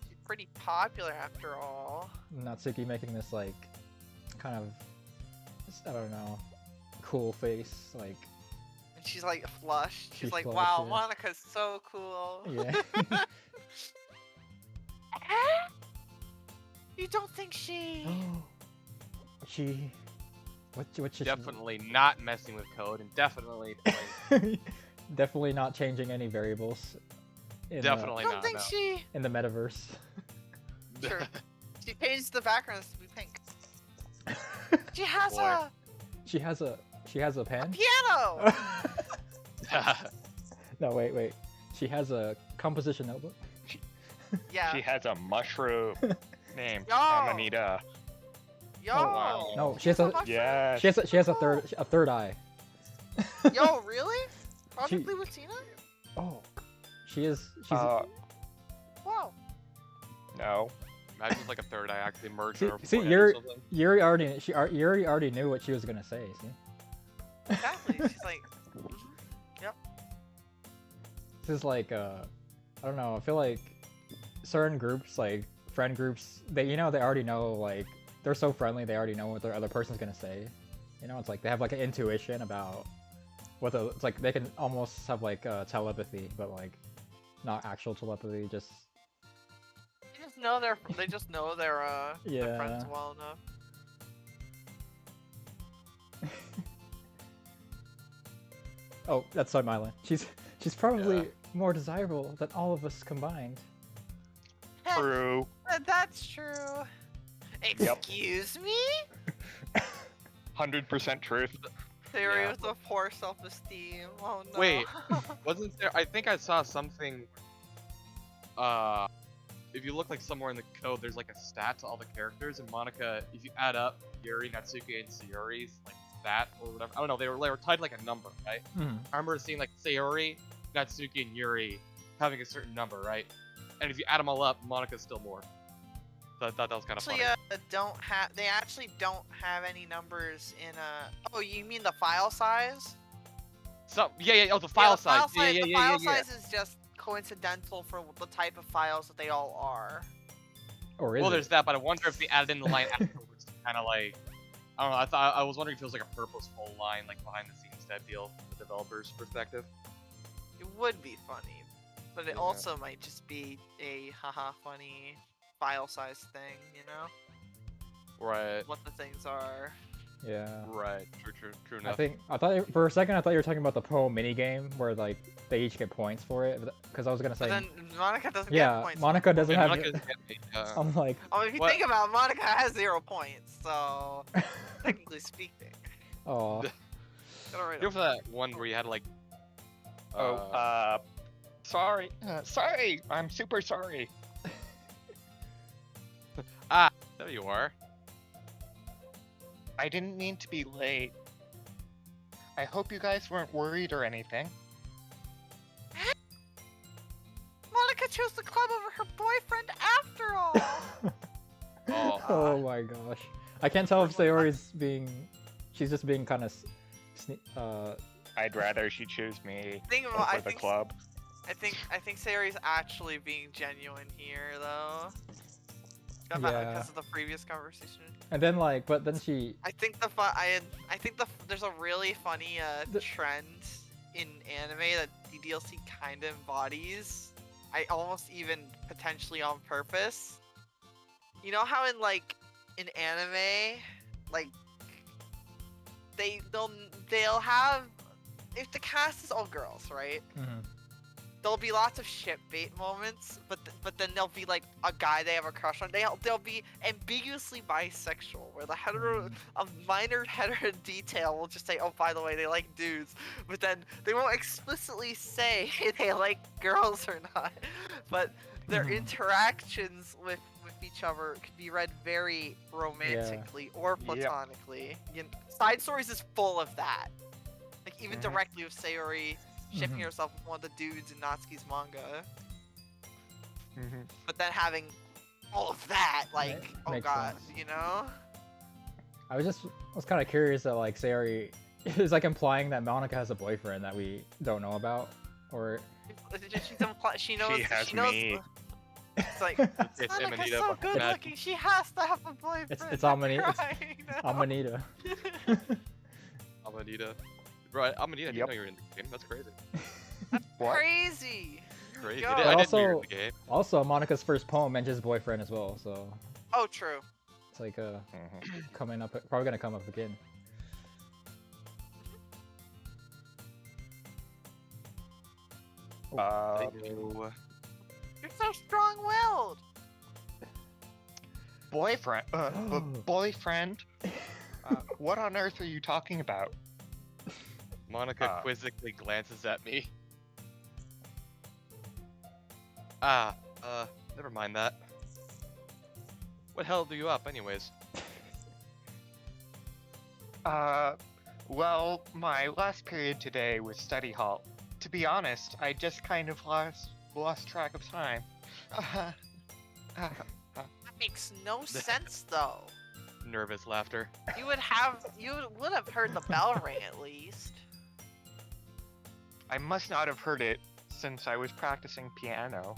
Speaker 3: She's pretty popular after all.
Speaker 1: Natsuki making this like kind of, I don't know, cool face, like
Speaker 3: And she's like flushed. She's like,
Speaker 1: flushed,
Speaker 3: wow,
Speaker 1: yeah.
Speaker 3: Monica's so cool.
Speaker 1: yeah.
Speaker 3: You don't think she...
Speaker 1: she, what should
Speaker 2: Definitely not messing with code, and definitely,
Speaker 1: she... definitely not changing any variables. In
Speaker 2: definitely
Speaker 3: You don't
Speaker 2: not.
Speaker 3: think
Speaker 2: No.
Speaker 3: she...
Speaker 1: in the metaverse.
Speaker 3: Sure. She changed the backgrounds to be pink. She has
Speaker 2: Boy.
Speaker 1: She has a
Speaker 3: a
Speaker 1: pen.
Speaker 3: piano!
Speaker 1: No, wait. She has a composition notebook.
Speaker 3: Yeah.
Speaker 4: She has a mushroom named
Speaker 3: Yo!
Speaker 4: Amanita.
Speaker 3: Yo!
Speaker 1: Oh,
Speaker 4: wow.
Speaker 1: No, she has a
Speaker 3: mushroom.
Speaker 4: Yes.
Speaker 1: she has a third eye.
Speaker 3: Yo, really? Project Lucina?
Speaker 1: Oh, she's
Speaker 3: Wow.
Speaker 4: No.
Speaker 2: Imagine if like a third eye actually merged
Speaker 1: See-
Speaker 2: on her
Speaker 1: see,
Speaker 2: forehead
Speaker 1: you're-
Speaker 2: or something.
Speaker 1: Yuri already knew what she was gonna say. See,
Speaker 3: Exactly. She's like,
Speaker 1: this is like I don't know. I feel like certain groups, like friend groups, they already know, like they're so friendly, they already know what their other person's gonna say. You know, it's like they have like an intuition about what it's like. They can almost have like telepathy, but like not actual telepathy. Just
Speaker 3: they just know their
Speaker 1: Yeah.
Speaker 3: friends well enough.
Speaker 1: oh, that's on my line. She's probably
Speaker 2: Yeah.
Speaker 1: more desirable than all of us combined.
Speaker 4: True.
Speaker 3: That's true. Excuse me?
Speaker 4: 100% truth.
Speaker 3: Theory
Speaker 2: Yeah.
Speaker 3: with a poor self-esteem. Oh no.
Speaker 2: Wait. Wasn't there? I think I saw something. If you look like somewhere in the code, there's like a stat to all the characters, and Monica, if you add up Yuri, Natsuki, and Sayori's like stat or whatever, I don't know, they were tied to like a number, right? I remember seeing like Sayori, Natsuki, and Yuri having a certain number, right? And if you add them all up, Monica's still more. So I thought that was kind of funny.
Speaker 3: Actually, they actually don't have any numbers in oh, you mean the file size?
Speaker 2: So yeah, oh, the file size.
Speaker 3: The
Speaker 2: Yeah.
Speaker 3: file size is just coincidental for the type of files that they all are.
Speaker 1: Or is
Speaker 2: Well,
Speaker 1: it?
Speaker 2: there's that, but I wonder if they added in the line afterwards, kind of like, I don't know. I was wondering if it was like a purposeful line, like behind the scenes type deal from the developer's perspective.
Speaker 3: It would be funny, but it
Speaker 2: Yeah.
Speaker 3: also might just be a haha funny file size thing, you know?
Speaker 2: Right.
Speaker 3: What the things are.
Speaker 1: Yeah.
Speaker 2: Right. True enough.
Speaker 1: For a second I thought you were talking about the Poe mini game where like they each get points for it, because I was gonna say
Speaker 3: But then Monica doesn't
Speaker 1: yeah,
Speaker 3: get points.
Speaker 1: Monica doesn't
Speaker 2: Yeah,
Speaker 1: have.
Speaker 2: Monica's getting,
Speaker 1: I'm like,
Speaker 3: Oh, if you
Speaker 2: What?
Speaker 3: think about it, Monica has 0 points, so technically speaking.
Speaker 1: oh,
Speaker 3: Gotta write
Speaker 2: you
Speaker 3: a-
Speaker 2: know for that one where you had like,
Speaker 4: Sorry. Sorry. I'm super sorry.
Speaker 2: there you are.
Speaker 4: I didn't mean to be late. I hope you guys weren't worried or anything.
Speaker 3: Monica chose the club over her boyfriend after all!
Speaker 2: Oh.
Speaker 1: oh my gosh, I can't tell if Sayori's she's just being kind of
Speaker 4: I'd rather she choose me
Speaker 3: Think
Speaker 4: over
Speaker 3: about, I
Speaker 4: the
Speaker 3: think
Speaker 4: club.
Speaker 3: I think Sayori's actually being genuine here, though.
Speaker 1: Yeah.
Speaker 3: Because of the previous conversation.
Speaker 1: and then like, but then she
Speaker 3: I think there's a really funny trend in anime that DDLC kind of embodies. I almost even potentially on purpose. You know how in anime, like they'll have if the cast is all girls, right?
Speaker 1: Mhm.
Speaker 3: There'll be lots of ship bait moments, but then there'll be like a guy they have a crush on. They'll be ambiguously bisexual, where the hetero, a minor hetero detail will just say, oh, by the way, they like dudes, but then they won't explicitly say they like girls or not. But their
Speaker 1: Mhm.
Speaker 3: interactions with each other can be read very romantically or
Speaker 4: Yep.
Speaker 3: platonically. Side Stories is full of that. Like even
Speaker 4: Mhm.
Speaker 3: directly with Sayori shipping
Speaker 1: Mhm.
Speaker 3: herself with one of the dudes in Natsuki's manga,
Speaker 4: hmm
Speaker 3: but then having all of that, like, oh
Speaker 1: makes
Speaker 3: god,
Speaker 1: sense.
Speaker 3: you know?
Speaker 1: I was kind of curious that like Sayori is like implying that Monica has a boyfriend that we don't know about, or
Speaker 3: She knows.
Speaker 4: She has
Speaker 3: she knows.
Speaker 4: me.
Speaker 3: It's like
Speaker 2: It's
Speaker 3: Monica's
Speaker 2: Amanita,
Speaker 3: so
Speaker 2: but
Speaker 3: good
Speaker 2: imagine-
Speaker 3: looking. She has to have a boyfriend.
Speaker 1: it's
Speaker 3: I'm
Speaker 1: Amanita.
Speaker 3: crying now.
Speaker 1: Amanita.
Speaker 2: Amanita. Bro, Amanita, I didn't
Speaker 4: Yep.
Speaker 2: know you were in the game. That's crazy.
Speaker 4: What?
Speaker 3: Crazy.
Speaker 2: Crazy.
Speaker 3: God.
Speaker 2: I
Speaker 1: But
Speaker 2: didn't know you were in
Speaker 1: also-
Speaker 2: the game.
Speaker 1: Also, Monica's first poem mentions boyfriend as well, so
Speaker 3: Oh, true.
Speaker 1: it's like
Speaker 4: Mhm.
Speaker 1: coming up, probably gonna come up again.
Speaker 2: I know.
Speaker 3: You're so strong-willed.
Speaker 4: Boyfriend? Boyfriend? What on earth are you talking about?
Speaker 2: Monica
Speaker 4: Ah.
Speaker 2: quizzically glances at me. Never mind that. What held you up, anyways?
Speaker 4: Well, my last period today was study hall. To be honest, I just kind of lost track of time.
Speaker 3: That makes no sense, though.
Speaker 2: Nervous laughter.
Speaker 3: You would have heard the bell ring at least.
Speaker 4: I must not have heard it since I was practicing piano.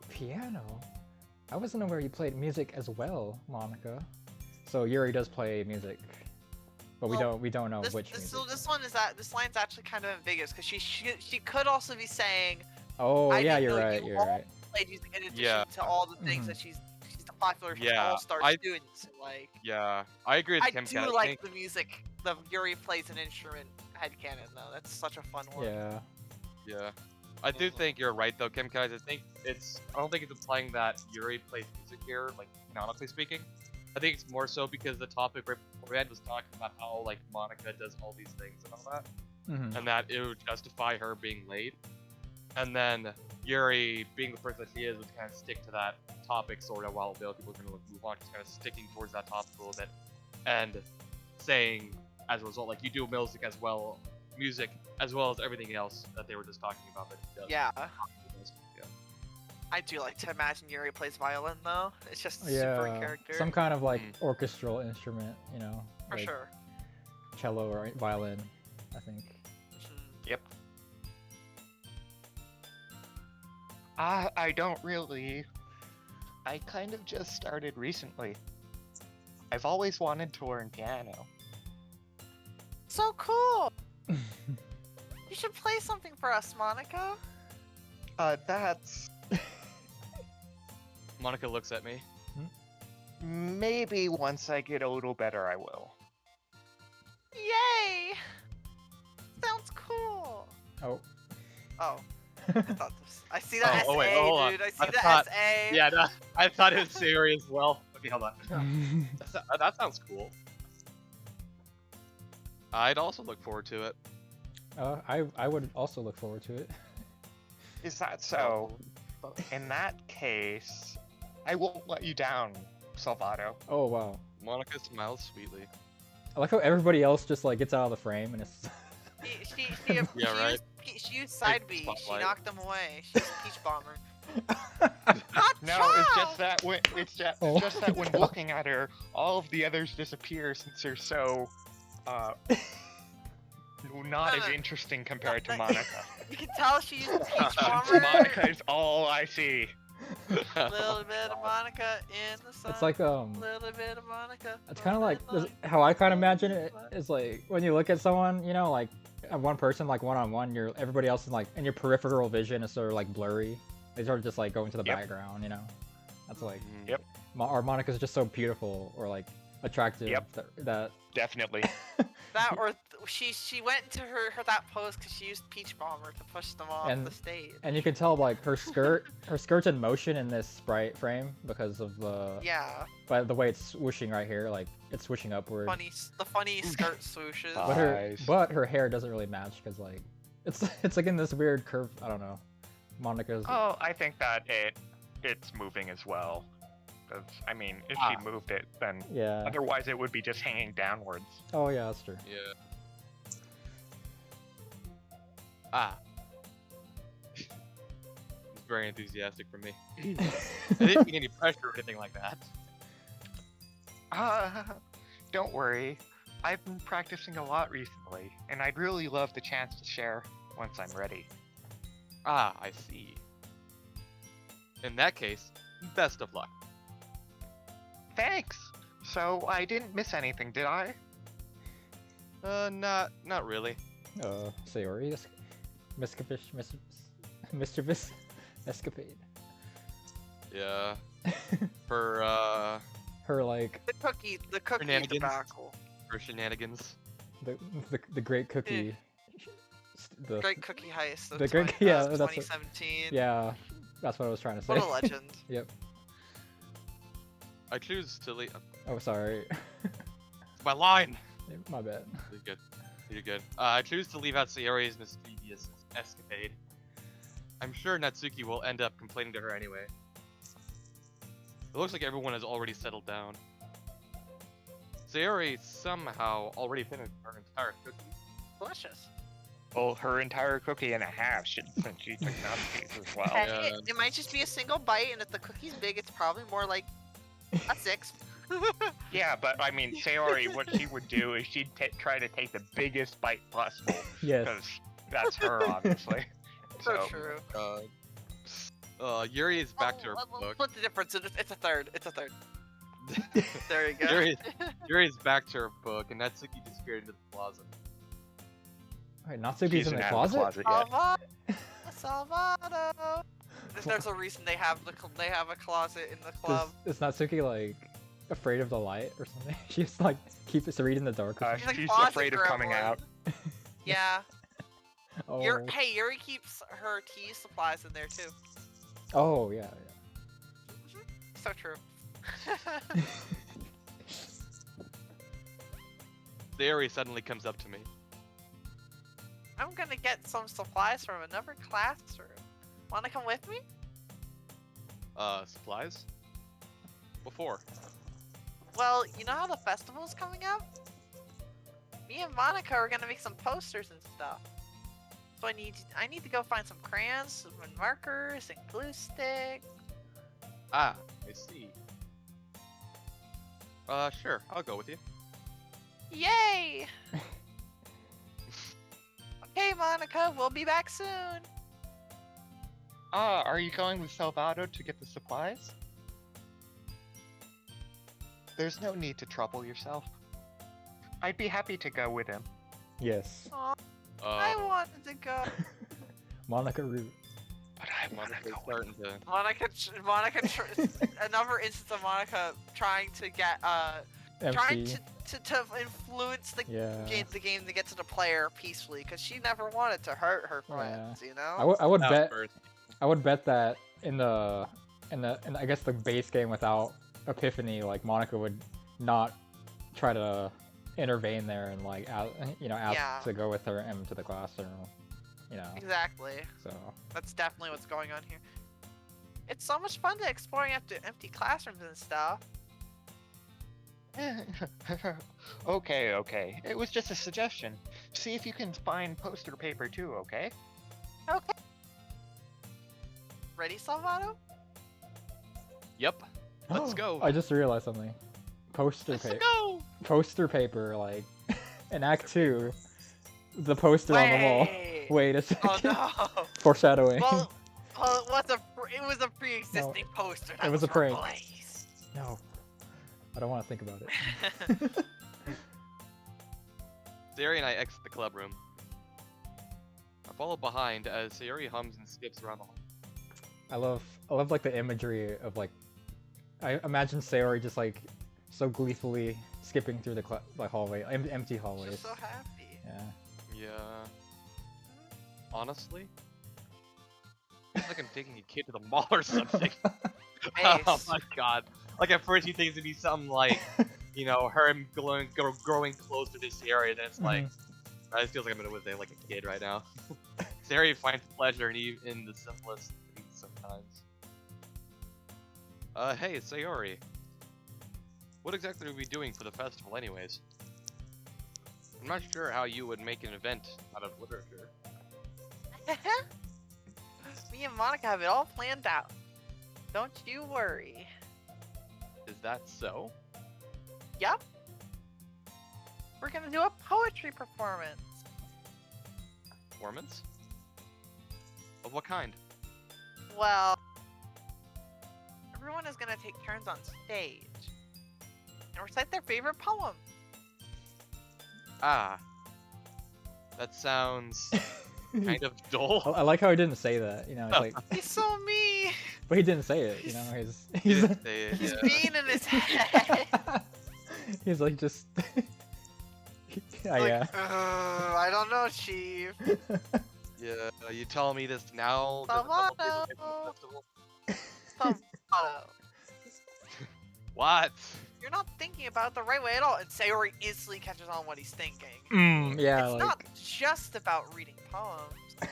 Speaker 1: Piano? I wasn't aware you played music as well, Monica. So Yuri does play music, but
Speaker 3: Well,
Speaker 1: we don't know which music.
Speaker 3: So this line's actually kind of ambiguous because she could also be saying
Speaker 1: Oh
Speaker 3: I
Speaker 1: yeah,
Speaker 3: didn't
Speaker 1: you're
Speaker 3: know
Speaker 1: right.
Speaker 3: you
Speaker 1: You're
Speaker 3: all
Speaker 1: right.
Speaker 3: played music in addition
Speaker 2: Yeah.
Speaker 3: to all the things
Speaker 1: Mhm.
Speaker 3: that she's a popular
Speaker 2: Yeah,
Speaker 3: all-star
Speaker 2: I-
Speaker 3: student. So like
Speaker 2: Yeah, I agree with
Speaker 3: I
Speaker 2: Kim
Speaker 3: do
Speaker 2: Cat.
Speaker 3: like the music. The Yuri plays an instrument headcanon though. That's such a fun one.
Speaker 1: Yeah.
Speaker 2: Yeah. I do think you're right though, Kim Cat. I don't think it's implying that Yuri plays music here, like canonically speaking. I think it's more so because the topic right beforehand was talking about how like Monica does all these things and all that,
Speaker 1: Mhm.
Speaker 2: and that it would justify her being late. And then Yuri, being the person that she is, would kind of stick to that topic sort of while the other people are going to move on, just kind of sticking towards that topic a little bit, and saying as a result, like you do music as well as everything else that they were just talking about that she does.
Speaker 3: Yeah.
Speaker 2: Yeah.
Speaker 3: I do like to imagine Yuri plays violin though. It's just super
Speaker 1: Yeah.
Speaker 3: character.
Speaker 1: Some kind of like
Speaker 2: Mhm.
Speaker 1: orchestral instrument, you know,
Speaker 3: for
Speaker 1: like
Speaker 3: sure.
Speaker 1: cello or violin, I think.
Speaker 3: Mhm.
Speaker 4: Yep. I don't really. I kind of just started recently. I've always wanted to learn piano.
Speaker 3: So cool. You should play something for us, Monica.
Speaker 4: That's
Speaker 2: Monica looks at me.
Speaker 4: maybe once I get a little better, I will.
Speaker 3: Yay! Sounds cool.
Speaker 1: Oh.
Speaker 3: Oh, I thought this. I see that
Speaker 2: Oh,
Speaker 3: SA,
Speaker 2: wait, hold on.
Speaker 3: dude. I see
Speaker 2: I
Speaker 3: the
Speaker 2: thought-
Speaker 3: SA.
Speaker 2: Yeah, no, I thought it was Sayori as well. Okay, hold on. That sounds cool. I'd also look forward to it.
Speaker 1: I would also look forward to it.
Speaker 4: Is that so? In that case, I won't let you down, Salvato.
Speaker 1: Oh wow.
Speaker 2: Monica smiles sweetly.
Speaker 1: I like how everybody else just like gets out of the frame and it's.
Speaker 2: Yeah, right.
Speaker 3: She used side B. She
Speaker 2: spotlight.
Speaker 3: knocked them away. She's a peach bomber.
Speaker 4: No, it's just that when
Speaker 1: Oh
Speaker 4: just that when
Speaker 1: my God.
Speaker 4: looking at her, all of the others disappear since they're so not as interesting compared to Monica.
Speaker 3: You can tell she used peach bomber.
Speaker 4: Monica is all I see.
Speaker 3: Little bit of Monica in the sun.
Speaker 1: It's like
Speaker 3: Little bit of Monica.
Speaker 1: it's kind of like how I kind of imagine it is like when you look at someone, you know, like one person like one on one, everybody else is like in your peripheral vision is sort of like blurry. They sort of just like go into the
Speaker 4: Yep.
Speaker 1: background, you know. That's like
Speaker 4: Yep.
Speaker 1: or Monica's just so beautiful or like attractive
Speaker 4: Yep.
Speaker 1: that
Speaker 4: Definitely.
Speaker 3: That or she went into her that pose because she used Peach Bomber to push them off
Speaker 1: And-
Speaker 3: the stage.
Speaker 1: And you can tell like her skirt's in motion in this sprite frame because of the
Speaker 3: Yeah,
Speaker 1: by the way it's swooshing right here, like it's swooshing upward.
Speaker 3: the funny skirt swooshes.
Speaker 4: Nice.
Speaker 1: But her hair doesn't really match because like it's like in this weird curve. I don't know. Monica's.
Speaker 4: Oh, I think that it's moving as well. 'Cause, I mean, if
Speaker 2: Ah.
Speaker 4: she moved it, then
Speaker 1: Yeah.
Speaker 4: otherwise it would be just hanging downwards.
Speaker 1: Oh yeah, that's true.
Speaker 2: Yeah. Ah. It's very enthusiastic for me. I didn't mean any pressure or anything like that.
Speaker 4: Don't worry. I've been practicing a lot recently, and I'd really love the chance to share once I'm ready.
Speaker 2: Ah, I see. In that case, best of luck.
Speaker 4: Thanks! So, I didn't miss anything, did I?
Speaker 2: Not really.
Speaker 1: Sayori, mischievous escapade.
Speaker 2: Yeah. For
Speaker 1: Her like
Speaker 3: The cookie
Speaker 2: Shenanigans.
Speaker 3: debacle.
Speaker 2: for shenanigans.
Speaker 1: the great cookie. The
Speaker 3: Great cookie heist. Of
Speaker 1: the great- yeah, that's what-
Speaker 3: 2017.
Speaker 1: yeah, that's what I was trying to say.
Speaker 3: What a legend.
Speaker 1: Yep.
Speaker 2: I choose to leave.
Speaker 1: Oh, sorry.
Speaker 2: My line.
Speaker 1: My bad.
Speaker 2: You're good. You're good. I choose to leave out Sayori's mischievous escapade. I'm sure Natsuki will end up complaining to her anyway. It looks like everyone has already settled down. Sayori somehow already finished her entire cookie.
Speaker 3: Delicious.
Speaker 4: Well, her entire cookie and a half since she took Natsuki's as well.
Speaker 3: Hey,
Speaker 2: yeah.
Speaker 3: it might just be a single bite, and if the cookie's big, it's probably more like a 6.
Speaker 4: Yeah, but I mean, Sayori, what she would do is she'd try to take the biggest bite possible,
Speaker 1: Yes.
Speaker 4: because that's her, obviously.
Speaker 3: So true.
Speaker 2: Yuri is back to her
Speaker 3: Oh,
Speaker 2: book.
Speaker 3: Split the difference. It's a third. It's a third. There you go.
Speaker 2: Yuri's back to her book, and Natsuki disappeared into the closet.
Speaker 1: Wait, Natsuki's
Speaker 4: She's
Speaker 1: in the
Speaker 4: out
Speaker 1: closet?
Speaker 4: of the closet yet.
Speaker 3: Salvado. There's a reason they have a closet in the club.
Speaker 1: Is Natsuki like afraid of the light or something? She's like keep it to read in the dark. Or
Speaker 3: She's a
Speaker 4: She's
Speaker 3: closet
Speaker 4: afraid of coming
Speaker 3: gremlin.
Speaker 4: out.
Speaker 3: Yeah.
Speaker 1: oh.
Speaker 3: Yuri keeps her tea supplies in there too.
Speaker 1: Oh yeah.
Speaker 3: So true.
Speaker 2: Sayori suddenly comes up to me.
Speaker 3: I'm gonna get some supplies from another classroom. Wanna come with me?
Speaker 2: Supplies? Before.
Speaker 3: Well, you know how the festival's coming up? Me and Monica are gonna make some posters and stuff. So I need to go find some crayons, some markers, and glue stick.
Speaker 2: Ah, I see. Sure, I'll go with you.
Speaker 3: Yay! Okay, Monica, we'll be back soon.
Speaker 4: Are you going with Salvado to get the supplies? There's no need to trouble yourself. I'd be happy to go with him.
Speaker 1: Yes.
Speaker 3: Aw, I
Speaker 2: Uh,
Speaker 3: wanted to go.
Speaker 1: Monica Root.
Speaker 4: But I want to
Speaker 2: Monica's
Speaker 4: go
Speaker 2: starting to.
Speaker 3: Another instance of Monica trying to get, trying
Speaker 1: MC.
Speaker 3: to influence the
Speaker 1: Yeah.
Speaker 3: game to get to the player peacefully, because she never wanted to hurt her friends, you know?
Speaker 1: I would
Speaker 2: Out
Speaker 1: bet
Speaker 2: first.
Speaker 1: I would bet that in I guess the base game without Epiphany, like Monica would not try to intervene there and like ask
Speaker 3: Yeah.
Speaker 1: to go with her M to the classroom, you know.
Speaker 3: Exactly.
Speaker 1: So
Speaker 3: That's definitely what's going on here. It's so much fun to exploring empty classrooms and stuff.
Speaker 4: Okay. It was just a suggestion. See if you can find poster paper too, okay?
Speaker 3: Okay. Ready, Salvado?
Speaker 2: Yep. Let's go.
Speaker 1: I just realized something. Poster
Speaker 2: Let's
Speaker 1: paper.
Speaker 2: go.
Speaker 1: Poster paper, like in Act 2, the poster on the wall. Wait a second.
Speaker 3: Oh no!
Speaker 1: Foreshadowing.
Speaker 3: Well, it was a pre-existing poster. That
Speaker 1: it was a prank.
Speaker 3: replaced.
Speaker 1: No, I don't want to think about it.
Speaker 2: Sayori and I exit the club room. I follow behind as Sayori hums and skips around the hall.
Speaker 1: I love like the imagery of like, I imagine Sayori just like so gleefully skipping through the hallway, empty hallways.
Speaker 3: She's so happy.
Speaker 1: Yeah.
Speaker 2: Yeah. Honestly, it's like I'm taking a kid to the mall or something. Oh
Speaker 3: Ace.
Speaker 2: my god! Like at first he thinks it'd be something like, you know, her growing closer to this area. Then it's like, it feels like I'm with like a kid right now. Sayori finds pleasure in the simplest things sometimes. Hey, Sayori. What exactly are we doing for the festival anyways? I'm not sure how you would make an event out of literature.
Speaker 3: Me and Monica have it all planned out. Don't you worry.
Speaker 2: Is that so?
Speaker 3: Yep. We're gonna do a poetry performance.
Speaker 2: Performance? Of what kind?
Speaker 3: Well, everyone is gonna take turns on stage and recite their favorite poem.
Speaker 2: Ah. That sounds kind of dull.
Speaker 1: I like how he didn't say that. You know, it's like,
Speaker 3: He's so mean.
Speaker 1: but he didn't say it. You know, he's
Speaker 3: He's mean in his head.
Speaker 1: he's like just. Yeah,
Speaker 3: Like,
Speaker 1: yeah.
Speaker 3: I don't know, Chief.
Speaker 2: Yeah, you telling me this now?
Speaker 3: Tomato. Tomato.
Speaker 2: What?
Speaker 3: You're not thinking about it the right way at all. And Sayori instantly catches on what he's thinking.
Speaker 1: Yeah,
Speaker 3: It's
Speaker 1: like
Speaker 3: not just about reading poems.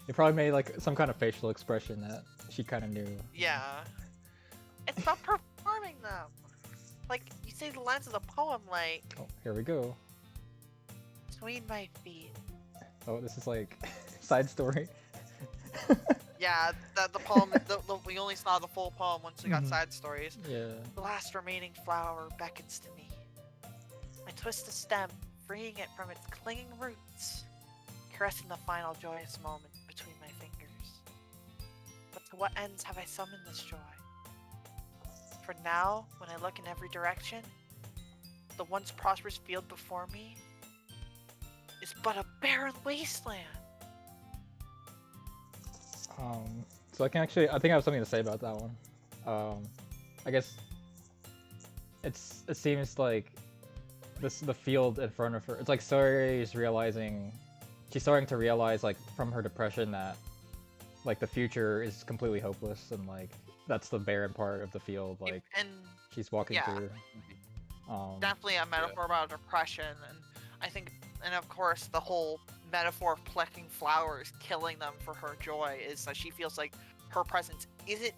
Speaker 1: it probably made like some kind of facial expression that she kind of knew.
Speaker 3: Yeah. It's about performing them. Like, you say the lines of the poem like,
Speaker 1: Oh, here we go.
Speaker 3: between my feet.
Speaker 1: Oh, this is like side story.
Speaker 3: Yeah, the poem, we only saw the full poem once we got
Speaker 1: Mhm.
Speaker 3: side stories.
Speaker 1: Yeah.
Speaker 3: The last remaining flower beckons to me. I twist the stem, freeing it from its clinging roots, caressing the final joyous moment between my fingers. But to what ends have I summoned this joy? For now, when I look in every direction, the once prosperous field before me is but a barren wasteland.
Speaker 1: So I think I have something to say about that one. I guess it seems like the field in front of her. It's like Sayori is she's starting to realize like from her depression that like the future is completely hopeless and like that's the barren part of the field. Like
Speaker 3: And
Speaker 1: she's walking
Speaker 3: yeah.
Speaker 1: through.
Speaker 3: definitely a metaphor about depression, and I think, and of course, the whole metaphor of plucking flowers, killing them for her joy, is that she feels like her presence isn't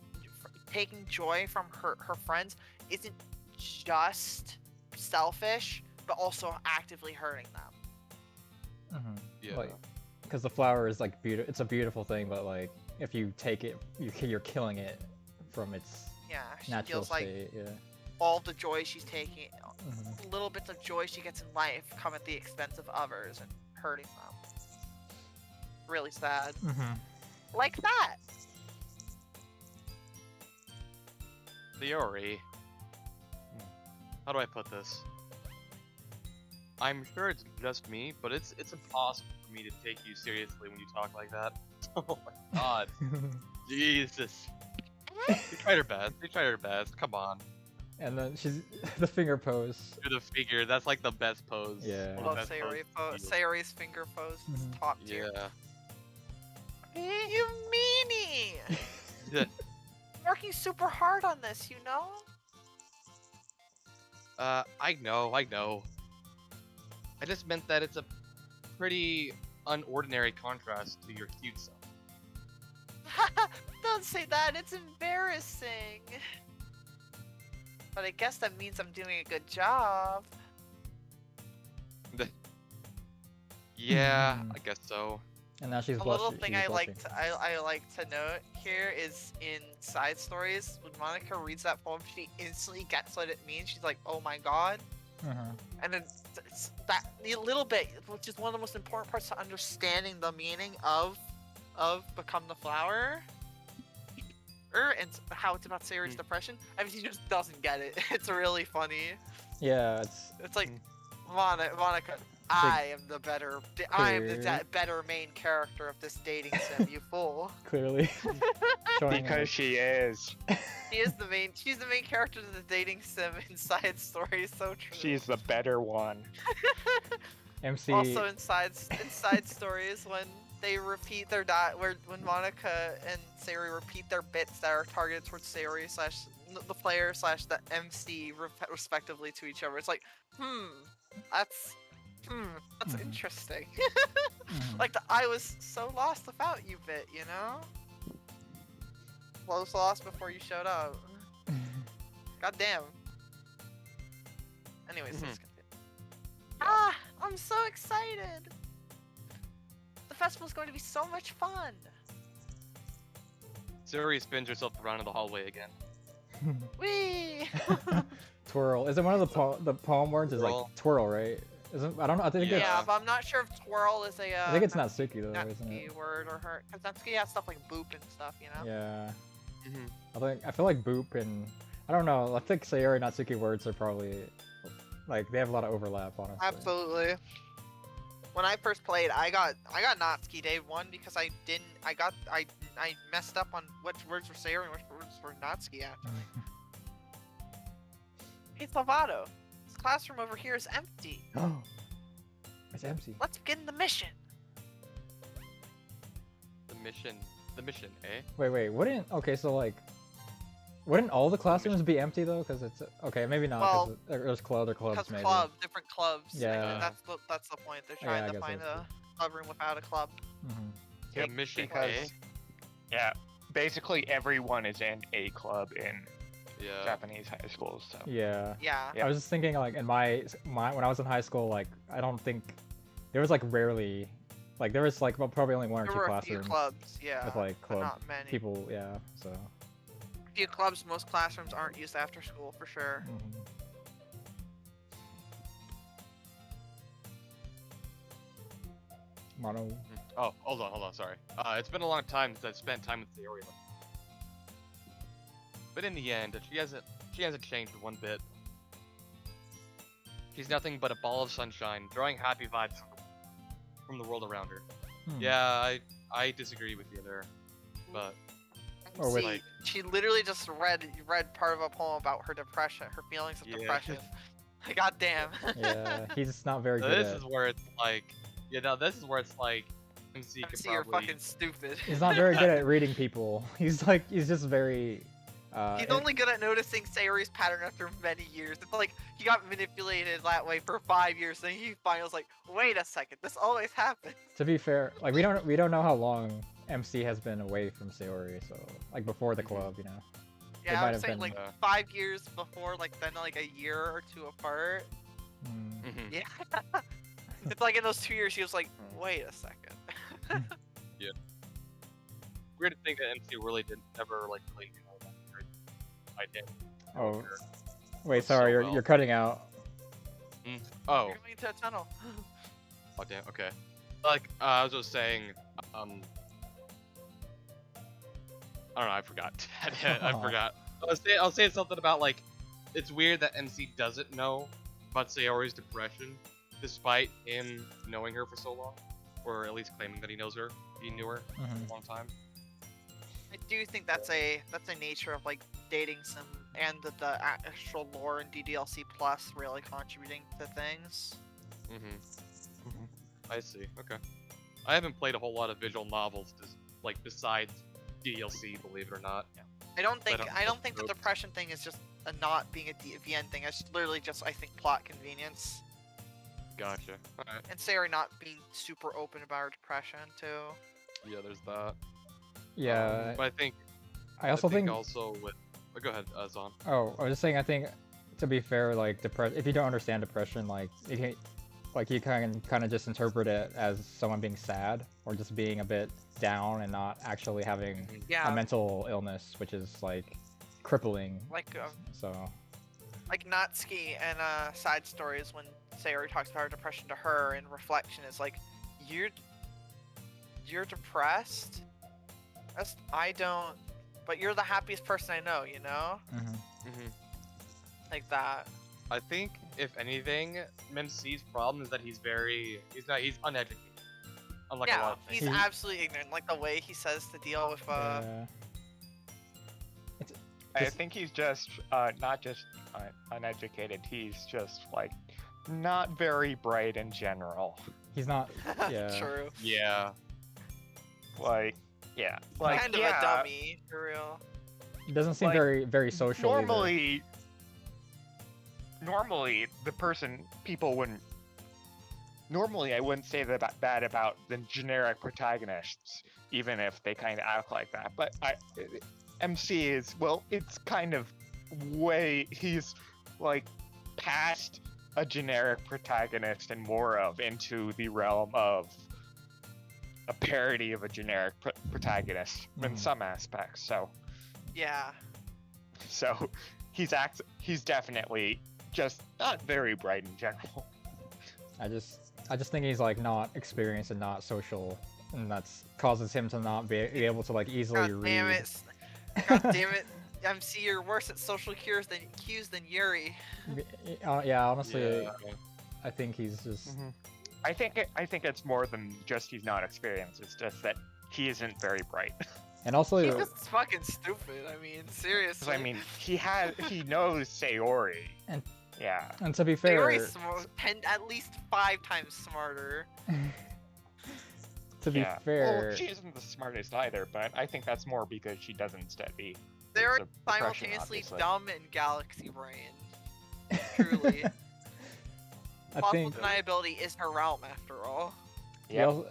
Speaker 3: taking joy from her friends, isn't just selfish, but also actively hurting them.
Speaker 2: Yeah.
Speaker 1: Like, because the flower is like beautiful. It's a beautiful thing, but like if you take it, you're killing it from its
Speaker 3: Yeah, she
Speaker 1: natural
Speaker 3: feels like
Speaker 1: state. Yeah.
Speaker 3: all the joy she's taking,
Speaker 1: Mhm.
Speaker 3: little bits of joy she gets in life, come at the expense of others and hurting them. Really sad. Like that.
Speaker 2: Sayori. How do I put this? I'm sure it's just me, but it's impossible for me to take you seriously when you talk like that. Oh my god. Jesus. She tried her best. She tried her best. Come on.
Speaker 1: And then she's the finger pose.
Speaker 2: Do the figure. That's like the best pose.
Speaker 1: Yeah.
Speaker 2: One of
Speaker 3: Love
Speaker 2: the best
Speaker 3: Sayori
Speaker 2: poses.
Speaker 3: Sayori's finger pose is
Speaker 1: Mhm.
Speaker 3: top tier.
Speaker 2: Yeah.
Speaker 3: You meanie!
Speaker 2: Yeah.
Speaker 3: Working super hard on this, you know?
Speaker 2: I know. I just meant that it's a pretty unordinary contrast to your cute self.
Speaker 3: Don't say that, it's embarrassing. But I guess that means I'm doing a good job.
Speaker 2: Yeah,
Speaker 1: Mhm.
Speaker 2: I guess so.
Speaker 1: And now she's
Speaker 3: A
Speaker 1: blushing.
Speaker 3: little thing
Speaker 1: she's
Speaker 3: I
Speaker 1: blushing.
Speaker 3: like to note here is in side stories, when Monica reads that poem, she instantly gets what it means. She's like, "Oh my god!" And then that a little bit, which is one of the most important parts to understanding the meaning of Become the Flower, and how it's about Sayori's depression. I mean, she just doesn't get it. It's really funny.
Speaker 1: Yeah,
Speaker 3: It's like, Monica, I am the better. I am the
Speaker 1: Clear.
Speaker 3: better main character of this dating sim. You fool.
Speaker 1: Clearly. Showing
Speaker 4: Because she is.
Speaker 3: She is the main. She's the main character of the dating sim in Side Story. So true.
Speaker 4: She's the better one.
Speaker 1: MC.
Speaker 3: Also in side stories when they repeat their when Monica and Sayori repeat their bits that are targeted towards Sayori / the player / the MC respectively to each other. It's like, that's
Speaker 1: Mhm.
Speaker 3: interesting.
Speaker 1: Mhm.
Speaker 3: Like the I was so lost without you bit, you know? Well, I was lost before you showed up. God damn. Anyways, let's continue. Ah, I'm so excited! The festival's going to be so much fun!
Speaker 2: Sayori spins herself around in the hallway again.
Speaker 3: Whee!
Speaker 1: Twirl. Is it one of the poem words? Is like
Speaker 2: Twirl.
Speaker 1: twirl, right? Isn't I don't know. I think it's.
Speaker 3: Yeah, but I'm not sure if twirl is a
Speaker 1: I think it's Natsuki though, isn't
Speaker 3: Natsuki
Speaker 1: it?
Speaker 3: word or her, because Natsuki has stuff like boop and stuff, you know?
Speaker 1: Yeah.
Speaker 2: Mm-hmm.
Speaker 1: I feel like boop and I don't know. I think Sayori and Natsuki words are probably like they have a lot of overlap, honestly.
Speaker 3: Absolutely. When I first played, I got Natsuki day one because I messed up on which words were Sayori and which words were Natsuki actually. Hey Salvato, this classroom over here is empty.
Speaker 1: Oh, it's empty.
Speaker 3: Let's begin the mission.
Speaker 2: The mission, eh?
Speaker 1: Wait. Wouldn't all the classrooms be empty though? Because it's okay, maybe not.
Speaker 3: Well,
Speaker 1: Because there's other clubs,
Speaker 3: Because
Speaker 1: maybe.
Speaker 3: different clubs. like,
Speaker 1: Yeah.
Speaker 3: that's the point. They're
Speaker 1: Yeah,
Speaker 3: trying
Speaker 1: I
Speaker 3: to
Speaker 1: guess
Speaker 3: find
Speaker 1: that's
Speaker 3: a club room without a club.
Speaker 1: Mhm.
Speaker 2: The mission,
Speaker 4: because
Speaker 2: eh?
Speaker 4: yeah, basically everyone is in a club in
Speaker 2: Yeah.
Speaker 4: Japanese high schools. So
Speaker 1: Yeah.
Speaker 3: Yeah.
Speaker 4: Yeah.
Speaker 1: I was just thinking like in my when I was in high school, like I don't think there was like rarely, like there was like probably only one or
Speaker 3: There
Speaker 1: two
Speaker 3: were a few
Speaker 1: classrooms
Speaker 3: clubs, yeah.
Speaker 1: with like
Speaker 3: but
Speaker 1: club
Speaker 3: not many.
Speaker 1: people. Yeah. So.
Speaker 3: A few clubs, most classrooms aren't used after school for sure.
Speaker 1: Mhm. Mono.
Speaker 2: Oh, hold on, sorry. It's been a long time since I've spent time with Sayori. But in the end, she hasn't changed one bit. She's nothing but a ball of sunshine, drawing happy vibes from the world around her.
Speaker 1: Hmm.
Speaker 2: Yeah, I disagree with you there, but
Speaker 1: Or with-
Speaker 3: See,
Speaker 2: like,
Speaker 3: she literally just read part of a poem about her depression, her feelings of
Speaker 2: Yeah.
Speaker 3: depression. God damn.
Speaker 1: Yeah, he's not very good
Speaker 2: this
Speaker 1: at.
Speaker 2: is where it's like, this is where it's like, MC could
Speaker 3: MC, you're
Speaker 2: probably.
Speaker 3: fucking stupid.
Speaker 1: He's not very good at reading people. He's just very.
Speaker 3: He's only good at noticing Sayori's pattern after many years. It's like he got manipulated that way for 5 years, then he finally was like, wait a second, this always happens.
Speaker 1: To be fair, like we don't know how long MC has been away from Sayori, so like before the club, you know. It
Speaker 3: Yeah,
Speaker 1: might
Speaker 3: I'm
Speaker 1: have
Speaker 3: saying
Speaker 1: been-
Speaker 3: like
Speaker 2: Yeah.
Speaker 3: 5 years before, like then like a year or two apart.
Speaker 1: Hmm.
Speaker 2: Mhm.
Speaker 3: Yeah. It's like in those 2 years, he was like, wait a second.
Speaker 2: Weird to think that MC really didn't ever like really that great idea.
Speaker 1: Oh, wait,
Speaker 2: So
Speaker 1: sorry,
Speaker 2: well.
Speaker 1: you're cutting out.
Speaker 2: Oh,
Speaker 3: You're going into a tunnel.
Speaker 2: oh damn. Okay. Like I was just saying, I don't know. I forgot. I forgot. I'll say something about like, it's weird that MC doesn't know about Sayori's depression, despite him knowing her for so long, or at least claiming that he knows her. He knew her for
Speaker 1: Mhm.
Speaker 2: a long time.
Speaker 3: I do think that's a nature of like dating sim and the actual lore and DDLC plus really contributing to things.
Speaker 2: Mm-hmm. I see. Okay. I haven't played a whole lot of visual novels, like besides DLC, believe it or not.
Speaker 3: I don't think
Speaker 2: don't
Speaker 3: I don't think the
Speaker 2: know.
Speaker 3: depression thing is just a not being a VN thing. It's literally just I think plot convenience
Speaker 2: Gotcha. Alright.
Speaker 3: and Sayori not being super open about her depression too.
Speaker 2: Yeah, there's that.
Speaker 1: Yeah,
Speaker 2: But I think.
Speaker 1: I also think.
Speaker 2: also with. Oh, go ahead, Zaun.
Speaker 1: Oh, I was just saying. I think, to be fair, like if you don't understand depression, like you can kind of just interpret it as someone being sad or just being a bit down and not actually having
Speaker 3: Yeah,
Speaker 1: a mental illness, which is like crippling.
Speaker 3: like
Speaker 1: So.
Speaker 3: Natsuki and side stories when Sayori talks about her depression to her in reflection is like you're depressed. I don't, but you're the happiest person I know, you know,
Speaker 1: Mhm.
Speaker 2: Mm-hmm.
Speaker 3: like that.
Speaker 2: I think if anything, MC's problem is that he's uneducated. Unlike a lot
Speaker 3: Yeah,
Speaker 2: of things.
Speaker 3: he's absolutely ignorant. Like the way he says to deal with
Speaker 1: Yeah.
Speaker 4: I
Speaker 1: Just-
Speaker 4: think he's just not just uneducated. He's just like not very bright in general.
Speaker 1: He's not. Yeah.
Speaker 3: True.
Speaker 2: Yeah.
Speaker 4: Like, yeah, like
Speaker 3: Kind of
Speaker 4: yeah,
Speaker 3: a dummy, for real.
Speaker 1: He doesn't seem
Speaker 4: Like,
Speaker 1: very social. either.
Speaker 4: Normally, people wouldn't. Normally, I wouldn't say that about the generic protagonists, even if they kind of act like that. But MC is, well, it's kind of he's like past a generic protagonist and more of into the realm of a parody of a generic protagonist in
Speaker 1: Mhm.
Speaker 4: some aspects.
Speaker 3: Yeah.
Speaker 4: So he's definitely just not very bright in general.
Speaker 1: I just think he's like not experienced and not social, and that's causes him to not be able to like easily
Speaker 3: God
Speaker 1: read.
Speaker 3: damn it. God damn it. MC, you're worse at social cues than Yuri.
Speaker 1: Yeah, honestly,
Speaker 2: Yeah.
Speaker 1: I think he's just.
Speaker 4: I think it's more than just he's not experienced. It's just that he isn't very bright.
Speaker 1: And also,
Speaker 3: He's just fucking stupid. I mean,
Speaker 4: 'Cause,
Speaker 3: seriously.
Speaker 4: I mean, he knows Sayori.
Speaker 1: And-
Speaker 4: yeah.
Speaker 1: and to be fair,
Speaker 3: Yuri's at least 5 times smarter.
Speaker 1: to be
Speaker 4: Yeah.
Speaker 1: fair,
Speaker 4: Well, she isn't the smartest either, but I think that's more because she doesn't study.
Speaker 3: They're
Speaker 4: It's a depression,
Speaker 3: simultaneously
Speaker 4: obviously.
Speaker 3: dumb and galaxy brain. Truly.
Speaker 1: I
Speaker 3: Plausible
Speaker 1: think
Speaker 3: deniability is her realm, after all.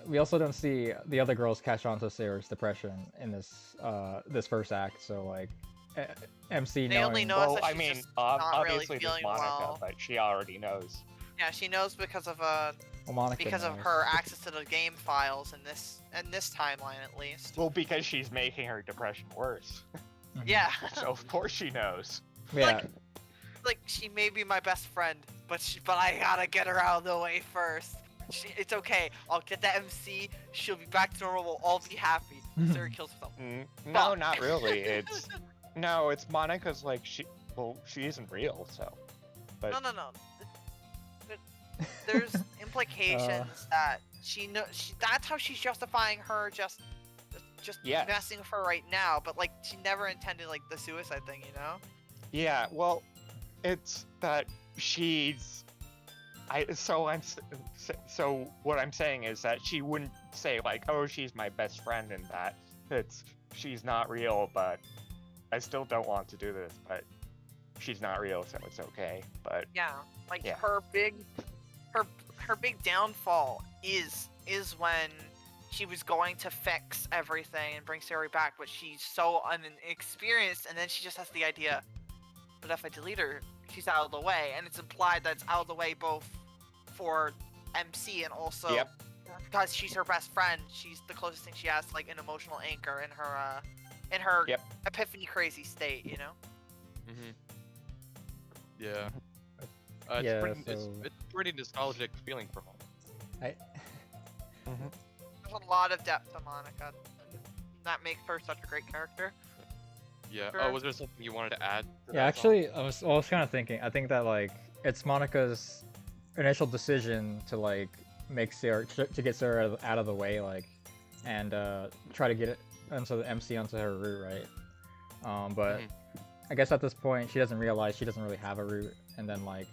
Speaker 1: we also don't see the other girls catch on to Sayori's depression in this first act. So like, MC
Speaker 3: They
Speaker 1: knowing.
Speaker 3: only know
Speaker 4: Well,
Speaker 3: that
Speaker 4: I
Speaker 3: she's
Speaker 4: mean,
Speaker 3: just not really
Speaker 4: obviously there's
Speaker 3: feeling
Speaker 4: Monica,
Speaker 3: well.
Speaker 4: but she already knows.
Speaker 3: Yeah, she knows because of
Speaker 1: Well, Monica
Speaker 3: because of
Speaker 1: knows.
Speaker 3: her access to the game files in this timeline at least.
Speaker 4: Well, because she's making her depression worse.
Speaker 1: Mhm.
Speaker 3: Yeah.
Speaker 4: So of course she knows.
Speaker 1: Yeah,
Speaker 3: Like she may be my best friend, but I gotta get her out of the way first. It's okay. I'll get that MC. She'll be back to normal. We'll all be happy. Sarah kills herself.
Speaker 4: No,
Speaker 3: Fuck.
Speaker 4: not really. It's Monica's like she isn't real, so. But
Speaker 3: No. There's implications that that's how she's justifying her just
Speaker 4: Yes.
Speaker 3: messing with her right now. But like she never intended like the suicide thing, you know?
Speaker 4: yeah, well, it's that she's. So what I'm saying is that she wouldn't say like, oh, she's my best friend, and that she's not real, but I still don't want to do this, but she's not real, so it's okay. But
Speaker 3: Yeah. Like
Speaker 4: Yeah.
Speaker 3: her big downfall is when she was going to fix everything and bring Sari back, but she's so inexperienced, and then she just has the idea, but if I delete her, she's out of the way, and it's implied that it's out of the way both for MC and also
Speaker 4: Yep.
Speaker 3: because she's her best friend. She's the closest thing she has to like an emotional anchor in her
Speaker 4: Yep.
Speaker 3: epiphany crazy state, you know?
Speaker 2: Mm-hmm. Yeah.
Speaker 1: Yeah,
Speaker 2: it's
Speaker 1: so-
Speaker 2: it's pretty nostalgic feeling for him.
Speaker 3: There's a lot of depth to Monica. That makes her such a great character.
Speaker 2: Yeah.
Speaker 3: Sure.
Speaker 2: Oh, was there something you wanted to add? To
Speaker 1: Yeah,
Speaker 2: that song?
Speaker 1: actually, I was kind of thinking. I think that like it's Monica's initial decision to like make Sarah to get Sarah out of the way, like, and try to get it onto the MC onto her route, right? But
Speaker 2: Mhm.
Speaker 1: I guess at this point she doesn't realize she doesn't really have a route, and then like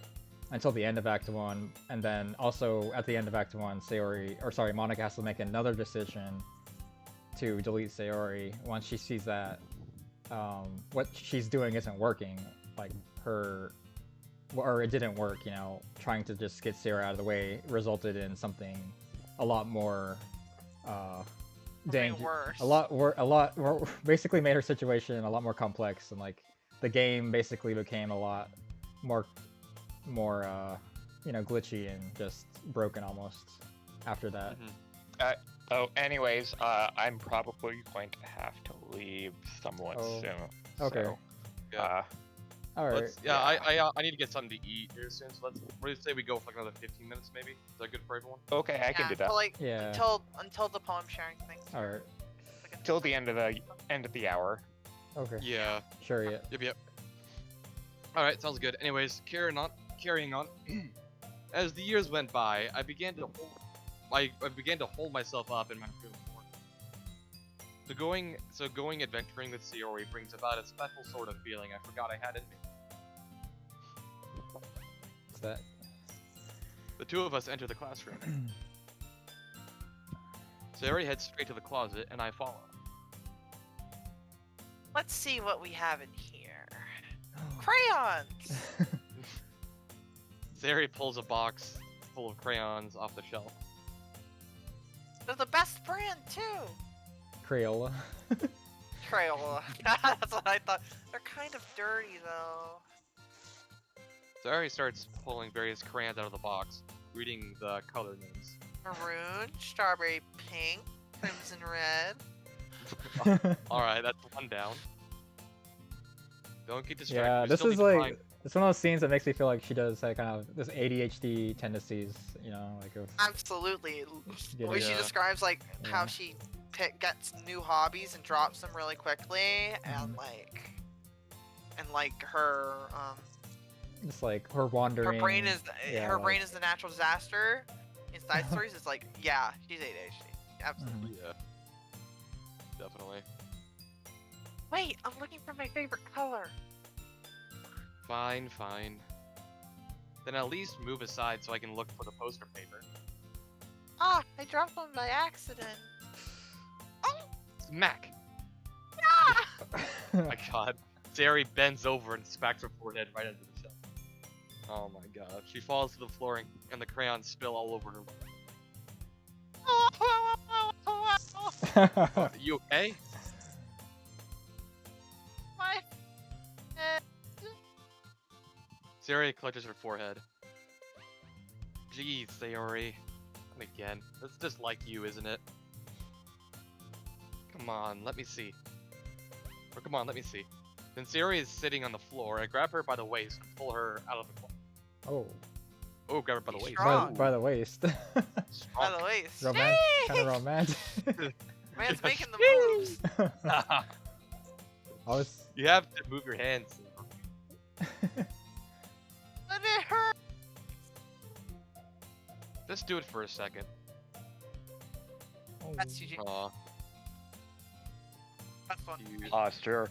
Speaker 1: until the end of Act 1, and then also at the end of Act 1, Monica has to make another decision to delete Sayori once she sees that what she's doing isn't working, like or it didn't work, you know, trying to just get Sarah out of the way resulted in something a lot more
Speaker 3: Something worse.
Speaker 1: a lot more, basically made her situation a lot more complex, and like the game basically became a lot more you know, glitchy and just broken almost after that.
Speaker 2: Mhm.
Speaker 4: Oh, anyways, I'm probably going to have to leave somewhat
Speaker 1: Oh,
Speaker 4: soon.
Speaker 1: okay.
Speaker 4: So,
Speaker 2: Yeah.
Speaker 1: All right.
Speaker 2: I need to get something to eat here soon, so let's say we go for like another 15 minutes maybe. Is that good for everyone?
Speaker 4: okay, I can do that.
Speaker 3: Until, like,
Speaker 1: Yeah.
Speaker 3: until the poem sharing thing.
Speaker 1: All right.
Speaker 4: Till the end of the hour.
Speaker 1: Okay.
Speaker 2: Yeah.
Speaker 1: Sure. Yeah.
Speaker 2: Yep. Alright, sounds good. Anyways, carrying on. As the years went by, I began to hold myself up in my room more. So going adventuring with Sayori brings about a special sort of feeling I forgot I had in me.
Speaker 1: What's that?
Speaker 2: The two of us enter the classroom. Sayori heads straight to the closet, and I follow.
Speaker 3: Let's see what we have in here. Crayons!
Speaker 2: Sayori pulls a box full of crayons off the shelf.
Speaker 3: They're the best brand, too!
Speaker 1: Crayola.
Speaker 3: Crayola. That's what I thought. They're kind of dirty, though.
Speaker 2: Sayori starts pulling various crayons out of the box, reading the color names.
Speaker 3: Maroon, strawberry pink, crimson red.
Speaker 2: Alright, that's one down. Don't get distracted.
Speaker 1: Yeah,
Speaker 2: We
Speaker 1: this
Speaker 2: still
Speaker 1: is
Speaker 2: need to
Speaker 1: like
Speaker 2: find-
Speaker 1: it's one of those scenes that makes me feel like she does like kind of this ADHD tendencies, you know, like of
Speaker 3: Absolutely.
Speaker 1: Yeah.
Speaker 3: The way she
Speaker 2: Yeah.
Speaker 3: describes like how
Speaker 1: Yeah.
Speaker 3: she gets new hobbies and drops them really quickly, and
Speaker 1: Mhm.
Speaker 3: like her
Speaker 1: just like her wandering.
Speaker 3: her brain is
Speaker 1: yeah,
Speaker 3: her
Speaker 1: like-
Speaker 3: brain is the natural disaster. In side stories, it's like, yeah, she's ADHD. Absolutely.
Speaker 1: Mhm.
Speaker 2: Yeah. Definitely.
Speaker 3: Wait, I'm looking for my favorite color.
Speaker 2: Fine, fine. Then at least move aside so I can look for the poster paper.
Speaker 3: Ah, I dropped one by accident.
Speaker 2: Smack!
Speaker 3: Ah!
Speaker 2: Oh my god. Sayori bends over and smacks her forehead right under the shelf. Oh my god. She falls to the floor and the crayons spill all over her. Are you okay?
Speaker 3: My head.
Speaker 2: Sayori clutches her forehead. Jeez, Sayori. And again. That's just like you, isn't it? Come on, let me see. Or come on, let me see. Then Sayori is sitting on the floor. I grab her by the waist and pull her out of the closet.
Speaker 1: Oh,
Speaker 2: Oh, grab her by the
Speaker 3: Be
Speaker 2: waist.
Speaker 3: strong.
Speaker 1: by the waist.
Speaker 3: By the way,
Speaker 1: Kind of romantic.
Speaker 3: man's making the moves.
Speaker 1: I was.
Speaker 2: You have to move your hands.
Speaker 3: But it hurt.
Speaker 2: Just do it for a second.
Speaker 3: That's CG.
Speaker 2: Aw,
Speaker 3: That's fun.
Speaker 2: cute.
Speaker 4: Posture.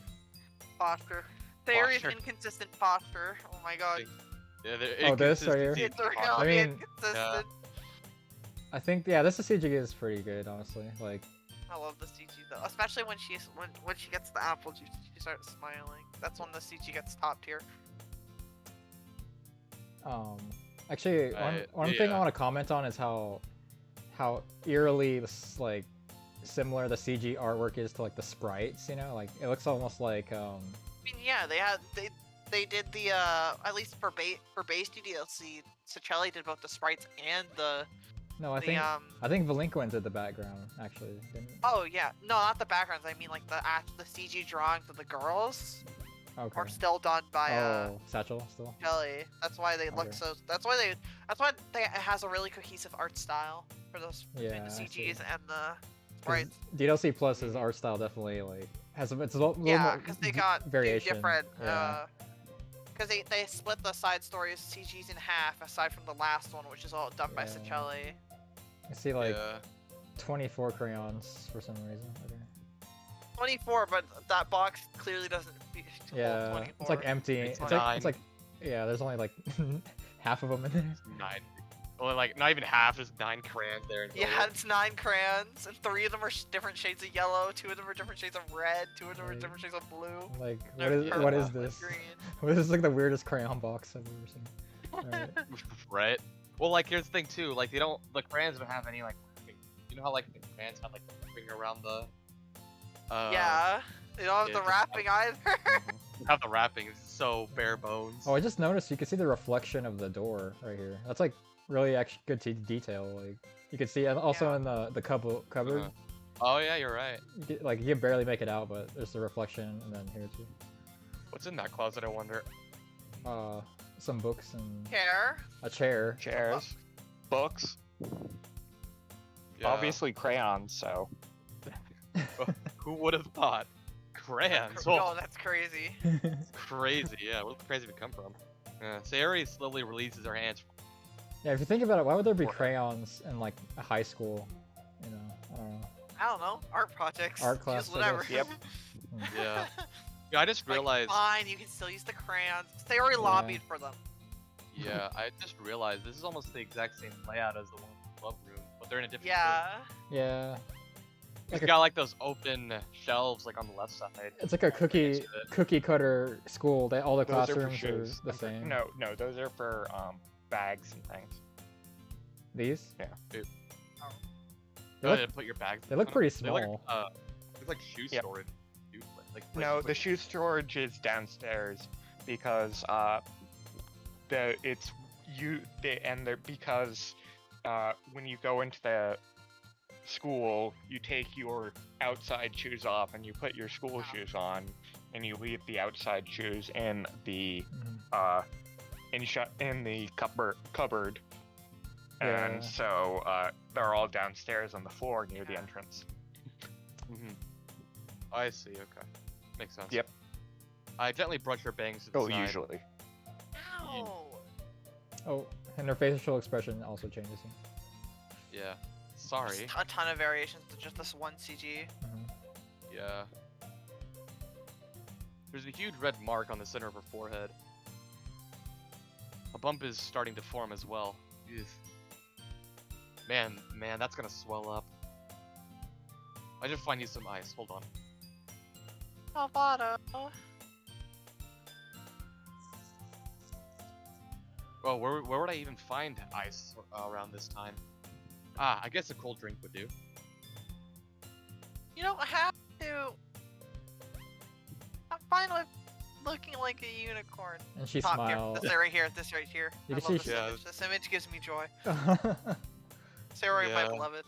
Speaker 3: Posture. Theory
Speaker 2: Posture.
Speaker 3: is inconsistent posture. Oh my god.
Speaker 2: Yeah, they're
Speaker 1: Oh, this right here?
Speaker 2: inconsistency
Speaker 3: It's
Speaker 2: in
Speaker 3: really
Speaker 2: posture.
Speaker 1: I mean-
Speaker 3: inconsistent.
Speaker 1: I think this CG is pretty good, honestly. Like,
Speaker 3: I love the CG though, especially when she gets the apple juice, she starts smiling. That's when the CG gets top tier.
Speaker 1: actually, one thing I
Speaker 2: yeah.
Speaker 1: want to comment on is how eerily like similar the CG artwork is to like the sprites. You know, like it looks almost like
Speaker 3: I mean, yeah, they did the at least for base DDLC, Cicelli did both the sprites and the
Speaker 1: no, I
Speaker 3: the
Speaker 1: think Valinquin did the background actually. Didn't it?
Speaker 3: oh yeah, no, not the backgrounds. I mean like the CG drawings of the girls
Speaker 1: Okay.
Speaker 3: are still done by
Speaker 1: Satchel still.
Speaker 3: Cicelli. That's why they look
Speaker 1: Okay.
Speaker 3: so. That's why it has a really cohesive art style for those between
Speaker 1: Yeah,
Speaker 3: the
Speaker 1: I see.
Speaker 3: CGs and the
Speaker 1: 'Cause
Speaker 3: sprites.
Speaker 1: DDLC Plus's art style definitely like has it's a little
Speaker 3: Yeah,
Speaker 1: more
Speaker 3: because they got two
Speaker 1: variation.
Speaker 3: different.
Speaker 1: Yeah.
Speaker 3: Because they split the side stories CGs in half, aside from the last one, which is all done by
Speaker 1: Yeah.
Speaker 3: Cicelli.
Speaker 1: I see like
Speaker 2: Yeah.
Speaker 1: 24 crayons for some reason. Okay.
Speaker 3: 24, but that box clearly doesn't hold
Speaker 1: Yeah,
Speaker 3: 24.
Speaker 1: it's like empty.
Speaker 2: It's
Speaker 1: It's
Speaker 2: nine.
Speaker 1: like yeah, there's only like half of them in there.
Speaker 2: 9. Well, like not even half. There's 9 crayons there. In
Speaker 3: Yeah,
Speaker 2: total.
Speaker 3: it's 9 crayons, and 3 of them are different shades of yellow, 2 of them are different shades of red, 2 of them are
Speaker 1: Right.
Speaker 3: different shades of blue.
Speaker 1: Like
Speaker 3: They're
Speaker 1: what is
Speaker 3: purple and
Speaker 1: this?
Speaker 3: green.
Speaker 1: This is like the weirdest crayon box I've ever seen. Alright.
Speaker 2: Right. Well, like here's the thing too. Like the crayons don't have any like. You know how like the crayons have like the ring around the.
Speaker 3: Yeah, they don't have
Speaker 2: yeah,
Speaker 3: the
Speaker 2: just
Speaker 3: wrapping either.
Speaker 2: Have the wrapping. It's so bare bones.
Speaker 1: Oh, I just noticed you can see the reflection of the door right here. That's like really actually good detail. Like you can see it also
Speaker 3: Yeah.
Speaker 1: in the cupboard.
Speaker 2: Uh-huh. Oh yeah, you're right.
Speaker 1: You can barely make it out, but there's the reflection, and then here too.
Speaker 2: What's in that closet? I wonder.
Speaker 1: Some books and
Speaker 3: Hair.
Speaker 1: a chair.
Speaker 4: Chairs. Books.
Speaker 2: Yeah.
Speaker 4: Obviously crayons, so.
Speaker 2: Who would have thought? crayons.
Speaker 3: Oh, that's crazy.
Speaker 2: Crazy, yeah. Where did crazy come from? Sayori slowly releases her hands.
Speaker 1: Yeah, if you think about it, why would there be
Speaker 2: Forehead.
Speaker 1: crayons in like a high school? You know, I don't know.
Speaker 3: I don't know. Art projects.
Speaker 1: Art class,
Speaker 3: Just
Speaker 1: I
Speaker 3: whatever.
Speaker 1: guess.
Speaker 4: Yep.
Speaker 2: Yeah. Yeah, I just
Speaker 3: Like,
Speaker 2: realized.
Speaker 3: fine, you can still use the crayons. They already
Speaker 1: Yeah.
Speaker 3: lobbied for them.
Speaker 2: Yeah, I just realized this is almost the exact same layout as the one in the club room, but they're in a different.
Speaker 3: Yeah.
Speaker 1: Yeah,
Speaker 2: It's
Speaker 1: like
Speaker 2: got like those open shelves like on the left side.
Speaker 1: it's like a cookie cutter school. They all the
Speaker 4: Those are for
Speaker 1: classrooms are
Speaker 4: shoes.
Speaker 1: the same.
Speaker 4: No, those are for bags and things.
Speaker 1: These?
Speaker 4: Yeah.
Speaker 1: They
Speaker 2: Go
Speaker 1: look,
Speaker 2: ahead and put your bags.
Speaker 1: they look
Speaker 2: in
Speaker 1: pretty
Speaker 2: them. They
Speaker 1: small.
Speaker 2: look like shoe
Speaker 4: Yep.
Speaker 2: storage. Dude, like
Speaker 4: No,
Speaker 2: places
Speaker 4: the
Speaker 2: like-
Speaker 4: shoe storage is downstairs because because when you go into the school, you take your outside shoes off and you put your school shoes on, and you leave the outside shoes in the
Speaker 1: Mhm.
Speaker 4: in the cupboard.
Speaker 1: Yeah.
Speaker 4: And so they're all downstairs on the floor near the entrance.
Speaker 2: Mhm. I see. Okay, makes sense.
Speaker 4: Yep.
Speaker 2: I gently brush her bangs to the
Speaker 4: Oh,
Speaker 2: side.
Speaker 4: usually.
Speaker 3: Ow.
Speaker 1: Oh, and her facial expression also changes.
Speaker 2: Yeah. Sorry.
Speaker 3: There's a ton of variations to just this one CG.
Speaker 1: Mhm.
Speaker 2: Yeah. There's a huge red mark on the center of her forehead. A bump is starting to form as well. Eugh. Man, that's gonna swell up. I just find you some ice. Hold on.
Speaker 3: Salvado.
Speaker 2: Oh, where would I even find ice around this time? Ah, I guess a cold drink would do.
Speaker 3: You don't have to. I'm fine with looking like a unicorn.
Speaker 1: And she
Speaker 3: Top here.
Speaker 1: smiles.
Speaker 3: This right here. This right here.
Speaker 1: You
Speaker 3: I
Speaker 1: can
Speaker 3: love
Speaker 1: see
Speaker 3: this
Speaker 2: she-
Speaker 3: image. This image gives me joy. Sarah, my
Speaker 2: Yeah.
Speaker 3: beloved.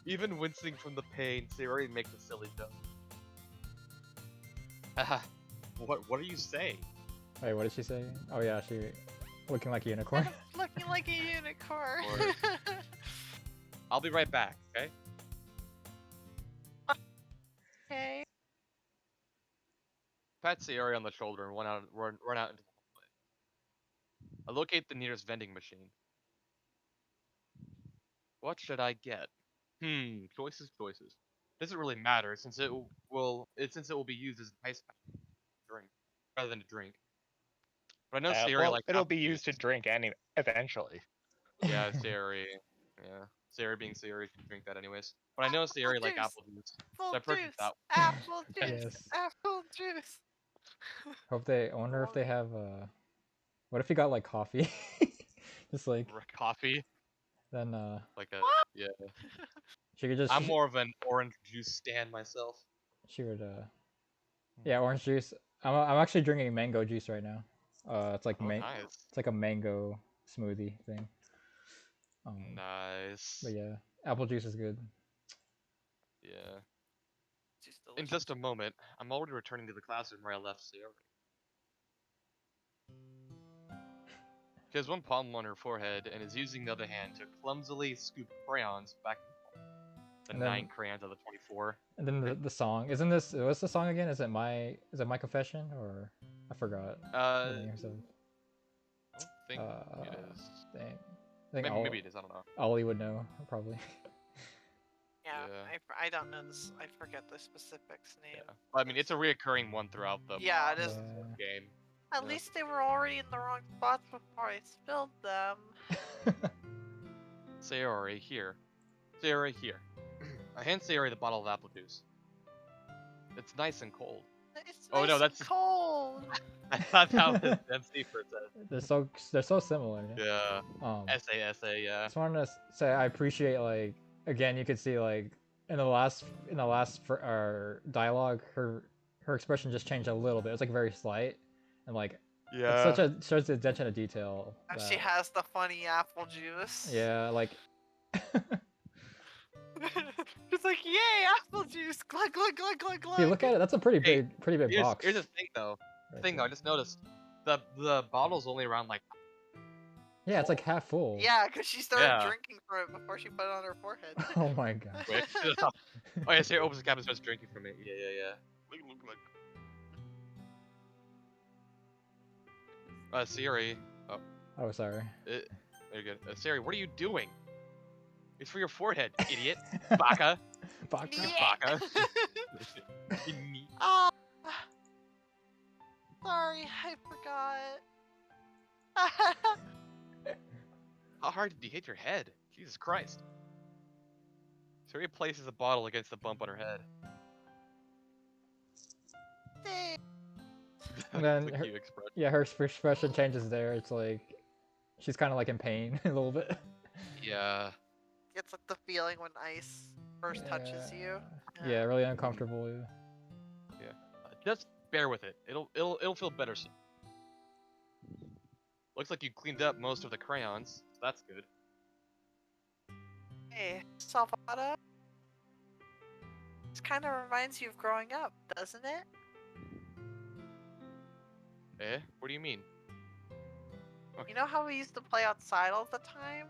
Speaker 2: Even wincing from the pain, Sayori makes a silly joke. Haha. What are you saying?
Speaker 1: Wait, what did she say? Oh yeah, she looking like a unicorn.
Speaker 3: Looking like a unicorn.
Speaker 2: I'll be right back, okay?
Speaker 3: Okay.
Speaker 2: Pat Sayori on the shoulder and run out into the hallway. I locate the nearest vending machine. What should I get? Choices. Doesn't really matter since it will be used as an ice pack drink rather than a drink. But I know Sayori
Speaker 4: Well,
Speaker 2: likes
Speaker 4: it'll
Speaker 2: apple
Speaker 4: be used to
Speaker 2: juice.
Speaker 4: drink eventually.
Speaker 2: Yeah, Sayori. Yeah, Sayori being Sayori can drink that anyways. But I know Sayori like
Speaker 3: juice.
Speaker 2: apple juice.
Speaker 3: Full
Speaker 2: I purchased
Speaker 3: juice.
Speaker 2: that
Speaker 3: Apple juice.
Speaker 1: Yes.
Speaker 3: Apple juice.
Speaker 1: I wonder if they have what if you got like coffee? Just like
Speaker 2: Coffee,
Speaker 1: then
Speaker 2: like a yeah.
Speaker 1: she could just
Speaker 2: I'm more of an orange juice stan myself.
Speaker 1: she would yeah, orange juice. I'm actually drinking mango juice right now. It's like
Speaker 2: Oh, nice.
Speaker 1: it's like a mango smoothie thing.
Speaker 2: Nice.
Speaker 1: But yeah, apple juice is good.
Speaker 2: Yeah.
Speaker 3: Juice
Speaker 2: In
Speaker 3: delicious.
Speaker 2: just a moment, I'm already returning to the classroom where I left Sayori. She has one palm on her forehead and is using the other hand to clumsily scoop crayons back the
Speaker 1: And then-
Speaker 2: 9 crayons of the 24.
Speaker 1: And then the song isn't this? What's the song again? Is it my confession or I forgot the names of.
Speaker 2: I don't think it is.
Speaker 1: Dang. I think
Speaker 2: Maybe it is. I don't know.
Speaker 1: Ollie would know probably.
Speaker 3: Yeah,
Speaker 2: Yeah.
Speaker 3: I don't know this. I forget the specifics name.
Speaker 2: Yeah. I mean, it's a reoccurring one throughout the
Speaker 3: Yeah, it is.
Speaker 1: Yeah.
Speaker 2: game.
Speaker 3: At
Speaker 2: Yeah.
Speaker 3: least they were already in the wrong spots before I spilled them.
Speaker 2: Sayori, here. Sayori, here. I hand Sayori the bottle of apple juice. It's nice and cold.
Speaker 3: It's
Speaker 2: Oh,
Speaker 3: nice
Speaker 2: no,
Speaker 3: and
Speaker 2: that's-
Speaker 3: cold.
Speaker 2: I thought that was MC for a second.
Speaker 1: they're so similar.
Speaker 2: Yeah.
Speaker 1: Yeah.
Speaker 2: yeah.
Speaker 1: Just wanted to say I appreciate like again you could see like in the last dialogue her expression just changed a little bit. It's like very slight and like it's such a shows the attention to detail.
Speaker 3: And she
Speaker 1: that-
Speaker 3: has the funny apple juice.
Speaker 1: Yeah, like
Speaker 3: It's like, yay, apple juice! Glug glug glug glug glug.
Speaker 1: if you look at it, that's a pretty
Speaker 2: Hey,
Speaker 1: big
Speaker 2: Here's,
Speaker 1: box.
Speaker 2: here's the thing though.
Speaker 1: right
Speaker 2: I just noticed the bottle's only around like
Speaker 1: Yeah, it's like half full.
Speaker 3: Yeah, because she started
Speaker 2: Yeah.
Speaker 3: drinking from it before she put it on her forehead.
Speaker 1: Oh my god.
Speaker 2: Quick. Oh yeah, Sarah opens the cap and starts drinking from it. Yeah. Siri.
Speaker 1: Oh, sorry.
Speaker 2: Very good. Siri, what are you doing? It's for your forehead, idiot. Baka.
Speaker 1: Baka.
Speaker 2: You
Speaker 3: Yeah.
Speaker 2: baka.
Speaker 3: Ah, sorry, I forgot.
Speaker 2: How hard did you hit your head? Jesus Christ. Siri places a bottle against the bump on her head.
Speaker 1: And then
Speaker 2: It's a
Speaker 1: her-
Speaker 2: cute expression.
Speaker 1: Yeah, her expression changes there. It's like she's kind of like in pain a little bit.
Speaker 2: Yeah.
Speaker 3: It's like the feeling when ice first touches you.
Speaker 1: Yeah, really uncomfortable.
Speaker 2: Just bear with it. It'll feel better soon. Looks like you cleaned up most of the crayons. So that's good.
Speaker 3: Hey, Salvado. This kind of reminds you of growing up, doesn't it?
Speaker 2: Eh? What do you mean?
Speaker 3: You know how we used to play outside all the time?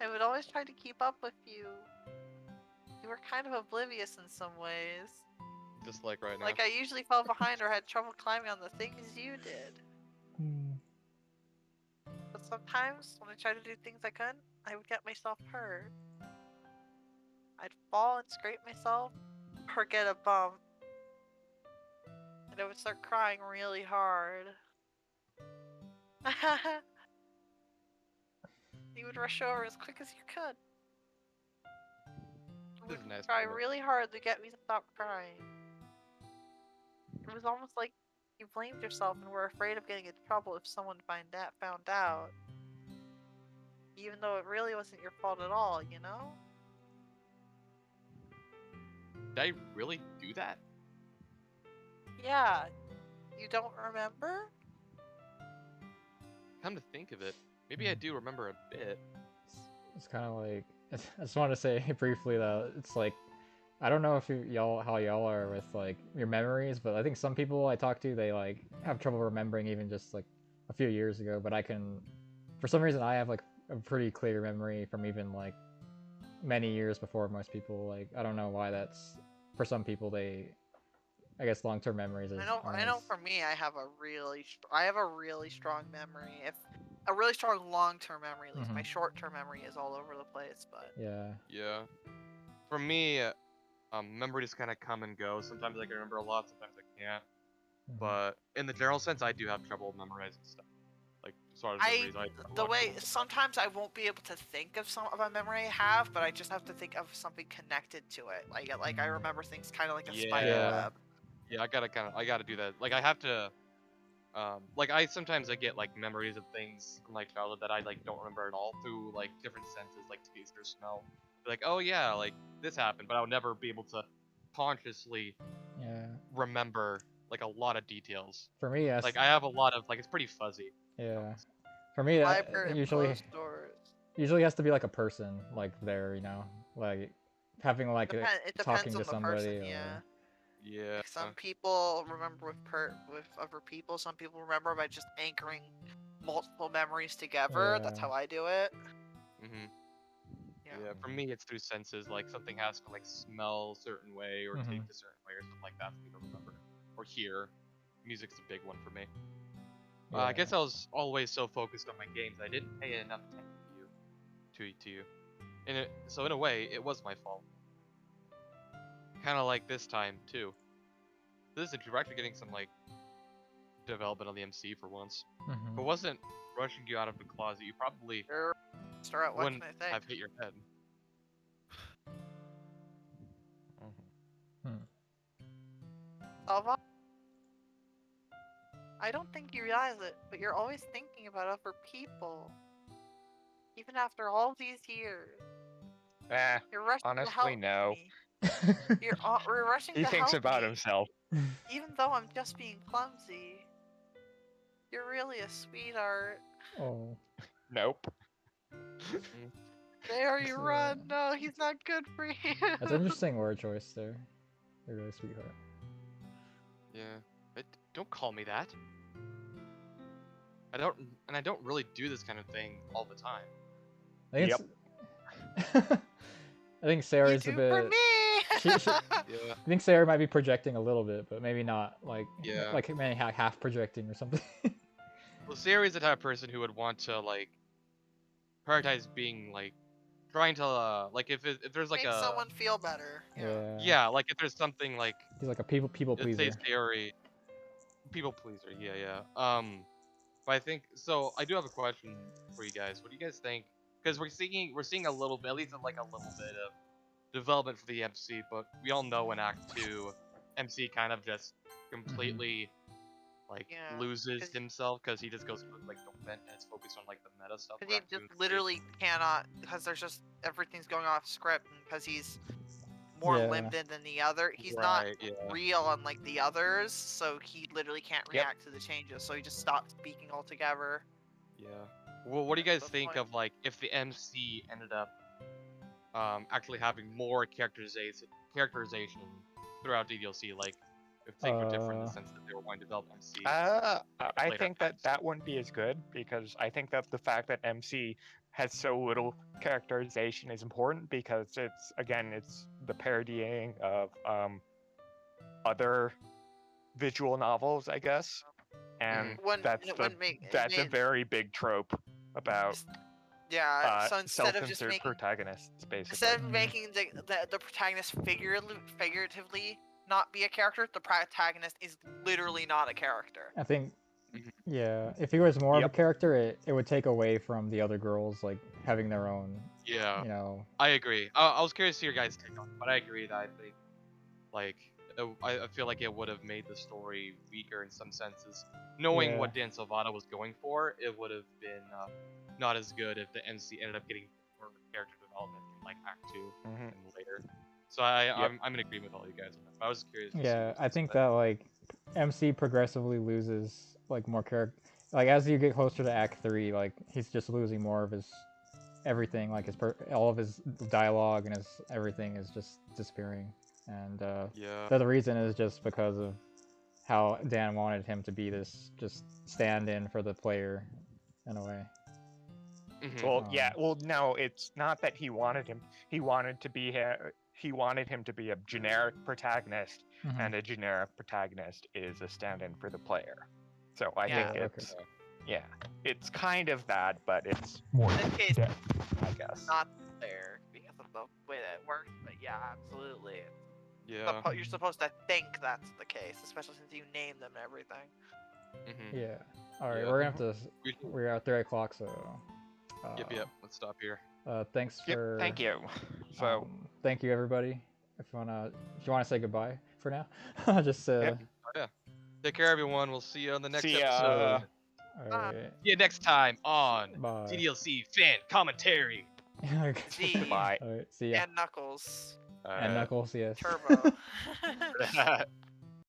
Speaker 3: I would always try to keep up with you. You were kind of oblivious in some ways.
Speaker 2: Just like right now.
Speaker 3: Like I usually fell behind or had trouble climbing on the things you did. But sometimes, when I tried to do things I couldn't, I would get myself hurt. I'd fall and scrape myself, or get a bump. And I would start crying really hard. You would rush over as quick as you could. You
Speaker 2: This
Speaker 3: would
Speaker 2: is nice
Speaker 3: try
Speaker 2: moment.
Speaker 3: really hard to get me to stop crying. It was almost like you blamed yourself and were afraid of getting in trouble if someone found out. Even though it really wasn't your fault at all, you know?
Speaker 2: Did I really do that?
Speaker 3: Yeah. You don't remember?
Speaker 2: Come to think of it, maybe I do remember a bit.
Speaker 1: It's kind of like I just want to say briefly that it's like I don't know if how y'all are with like your memories, but I think some people I talk to they like have trouble remembering even just like a few years ago. But I can, for some reason, I have like a pretty clear memory from even like many years before most people. Like I don't know why that's for some people I guess long-term memories is.
Speaker 3: I know for me I have a really strong memory. If a really strong long-term memory, at least my short-term memory is all over the place, but
Speaker 2: Yeah. For me, memories kind of come and go. Sometimes I can remember a lot, sometimes I can't. But in the general sense, I do have trouble memorizing stuff. Like as far as memories,
Speaker 3: sometimes I won't be able to think of a memory I have, but I just have to think of something connected to it. Like I remember things kind of like a spider web.
Speaker 2: Yeah, I gotta do that. Like I have to, like I sometimes I get like memories of things from like childhood that I like don't remember at all through like different senses, like taste or smell. Like, oh yeah, like this happened, but I'll never be able to consciously remember like a lot of details.
Speaker 1: For me,
Speaker 2: like I have a lot of like it's pretty fuzzy.
Speaker 1: Yeah. For me, that usually has to be like a person like there, you know, like having like talking to somebody.
Speaker 2: Yeah.
Speaker 3: Like some people remember with other people. Some people remember by just anchoring multiple memories together. That's how I do it.
Speaker 2: Yeah, for me it's through senses. Like something has to like smell a certain way or taste a certain way or something like that for me to remember. Or hear. Music's a big one for me. I guess I was always so focused on my games I didn't pay enough attention to you. So in a way, it was my fault. Kind of like this time too. This is you're actually getting some like development on the MC for once. If it wasn't rushing you out of the closet, you probably wouldn't have hit your head.
Speaker 3: Alva? I don't think you realize it, but you're always thinking about other people. Even after all these years. You're rushing
Speaker 4: honestly,
Speaker 3: to help
Speaker 4: no.
Speaker 3: me. You're rushing to help me.
Speaker 4: He thinks about himself.
Speaker 3: Even though I'm just being clumsy. You're really a sweetheart.
Speaker 1: Oh.
Speaker 4: Nope.
Speaker 3: There you run. No, he's not good for you.
Speaker 1: That's an interesting word choice there. You're really a sweetheart.
Speaker 2: Yeah. But don't call me that. I don't really do this kind of thing all the time.
Speaker 1: I think it's... I think
Speaker 3: You
Speaker 1: Sarah's
Speaker 3: do
Speaker 1: a
Speaker 3: for
Speaker 1: bit...
Speaker 3: me.
Speaker 2: Yeah.
Speaker 1: I think Sarah might be projecting a little bit, but maybe not like
Speaker 2: Yeah.
Speaker 1: like maybe half projecting or something.
Speaker 2: Well, Sarah's the type of person who would want to like prioritize being like trying to like if there's like
Speaker 3: Make
Speaker 2: a
Speaker 3: someone feel better. Yeah.
Speaker 2: yeah, like if there's something like
Speaker 1: He's like a people
Speaker 2: let's say
Speaker 1: pleaser.
Speaker 2: Theory, people pleaser, yeah. But I think so. I do have a question for you guys. What do you guys think? Because we're seeing a little bit, at least like a little bit of development for the MC, but we all know in Act 2, MC kind of just completely like
Speaker 3: Yeah,
Speaker 2: loses
Speaker 3: 'cause-
Speaker 2: himself because he just goes like the vent and it's focused on like the meta stuff.
Speaker 3: Because
Speaker 2: for
Speaker 3: he
Speaker 2: Act 2
Speaker 3: just
Speaker 2: and 3.
Speaker 3: literally cannot, because there's just everything's going off script, because he's more
Speaker 1: Yeah.
Speaker 3: limited than the other. He's
Speaker 2: Right,
Speaker 3: not
Speaker 2: yeah.
Speaker 3: real unlike the others, so he literally can't
Speaker 4: Yep.
Speaker 3: react to the changes. So he just stops speaking altogether.
Speaker 2: Yeah. Well, what do you guys
Speaker 3: That's the
Speaker 2: think
Speaker 3: point.
Speaker 2: of like if the MC ended up actually having more characterization throughout DDLC? Like if things were different in the sense that they were going to develop MC.
Speaker 4: I
Speaker 2: later
Speaker 4: think that
Speaker 2: times.
Speaker 4: that wouldn't be as good because I think that the fact that MC has so little characterization is important because it's the parodying of other visual novels, I guess, and
Speaker 3: It wouldn't make it
Speaker 4: that's a
Speaker 3: made-
Speaker 4: very big trope about
Speaker 3: yeah. So instead of just
Speaker 4: self-insert
Speaker 3: making
Speaker 4: protagonists, basically.
Speaker 3: instead of making the protagonist figuratively not be a character, the protagonist is literally not a character.
Speaker 1: I think,
Speaker 2: Mhm.
Speaker 1: yeah, if he was more of a
Speaker 4: Yep.
Speaker 1: character, it would take away from the other girls like having their own,
Speaker 2: Yeah,
Speaker 1: you know.
Speaker 2: I agree. I was curious to your guys' take on it, but I agree that I think like I feel like it would have made the story weaker in some senses. Knowing
Speaker 1: Yeah.
Speaker 2: what Dan Silvano was going for, it would have been not as good if the MC ended up getting more character development in like Act 2
Speaker 4: Mhm.
Speaker 2: and later. So I'm in agreement with all you guys on that. But I was curious. To see
Speaker 1: Yeah,
Speaker 2: what
Speaker 1: I
Speaker 2: you
Speaker 1: think
Speaker 2: said.
Speaker 1: that like MC progressively loses like more character. Like as you get closer to Act 3, like he's just losing more of his everything. Like all of his dialogue and his everything is just disappearing. And
Speaker 2: Yeah.
Speaker 1: the reason is just because of how Dan wanted him to be this just stand-in for the player in a way.
Speaker 2: Mhm.
Speaker 4: Well, yeah. Well, no, it's not that he wanted him. He wanted him to be a generic protagonist,
Speaker 1: Mhm.
Speaker 4: and a generic protagonist is a stand-in for the player. So I
Speaker 3: Yeah.
Speaker 4: think it's kind of that, but it's more
Speaker 3: In this case,
Speaker 4: depth, I guess.
Speaker 3: not there because of the way that it works. But yeah, absolutely.
Speaker 2: Yeah.
Speaker 3: You're supposed to think that's the case, especially since you name them and everything.
Speaker 2: Mhm.
Speaker 1: Yeah. All right,
Speaker 2: Yeah.
Speaker 1: we're gonna have to.
Speaker 2: We-
Speaker 1: We're at 3 o'clock, so.
Speaker 2: Yep. Let's stop here.
Speaker 1: Thanks
Speaker 4: Yep,
Speaker 1: for.
Speaker 4: thank you. So,
Speaker 1: Thank you everybody. If you wanna say goodbye for now, just
Speaker 2: Oh, yeah. Take care, everyone. We'll see you on the next
Speaker 4: See ya.
Speaker 2: episode.
Speaker 1: Alright.
Speaker 2: See you next time on
Speaker 1: Bye.
Speaker 2: DDLC fan commentary.
Speaker 3: Z
Speaker 4: Bye.
Speaker 1: Alright, see ya.
Speaker 3: and Knuckles.
Speaker 1: And Knuckles, yes.
Speaker 3: Turbo.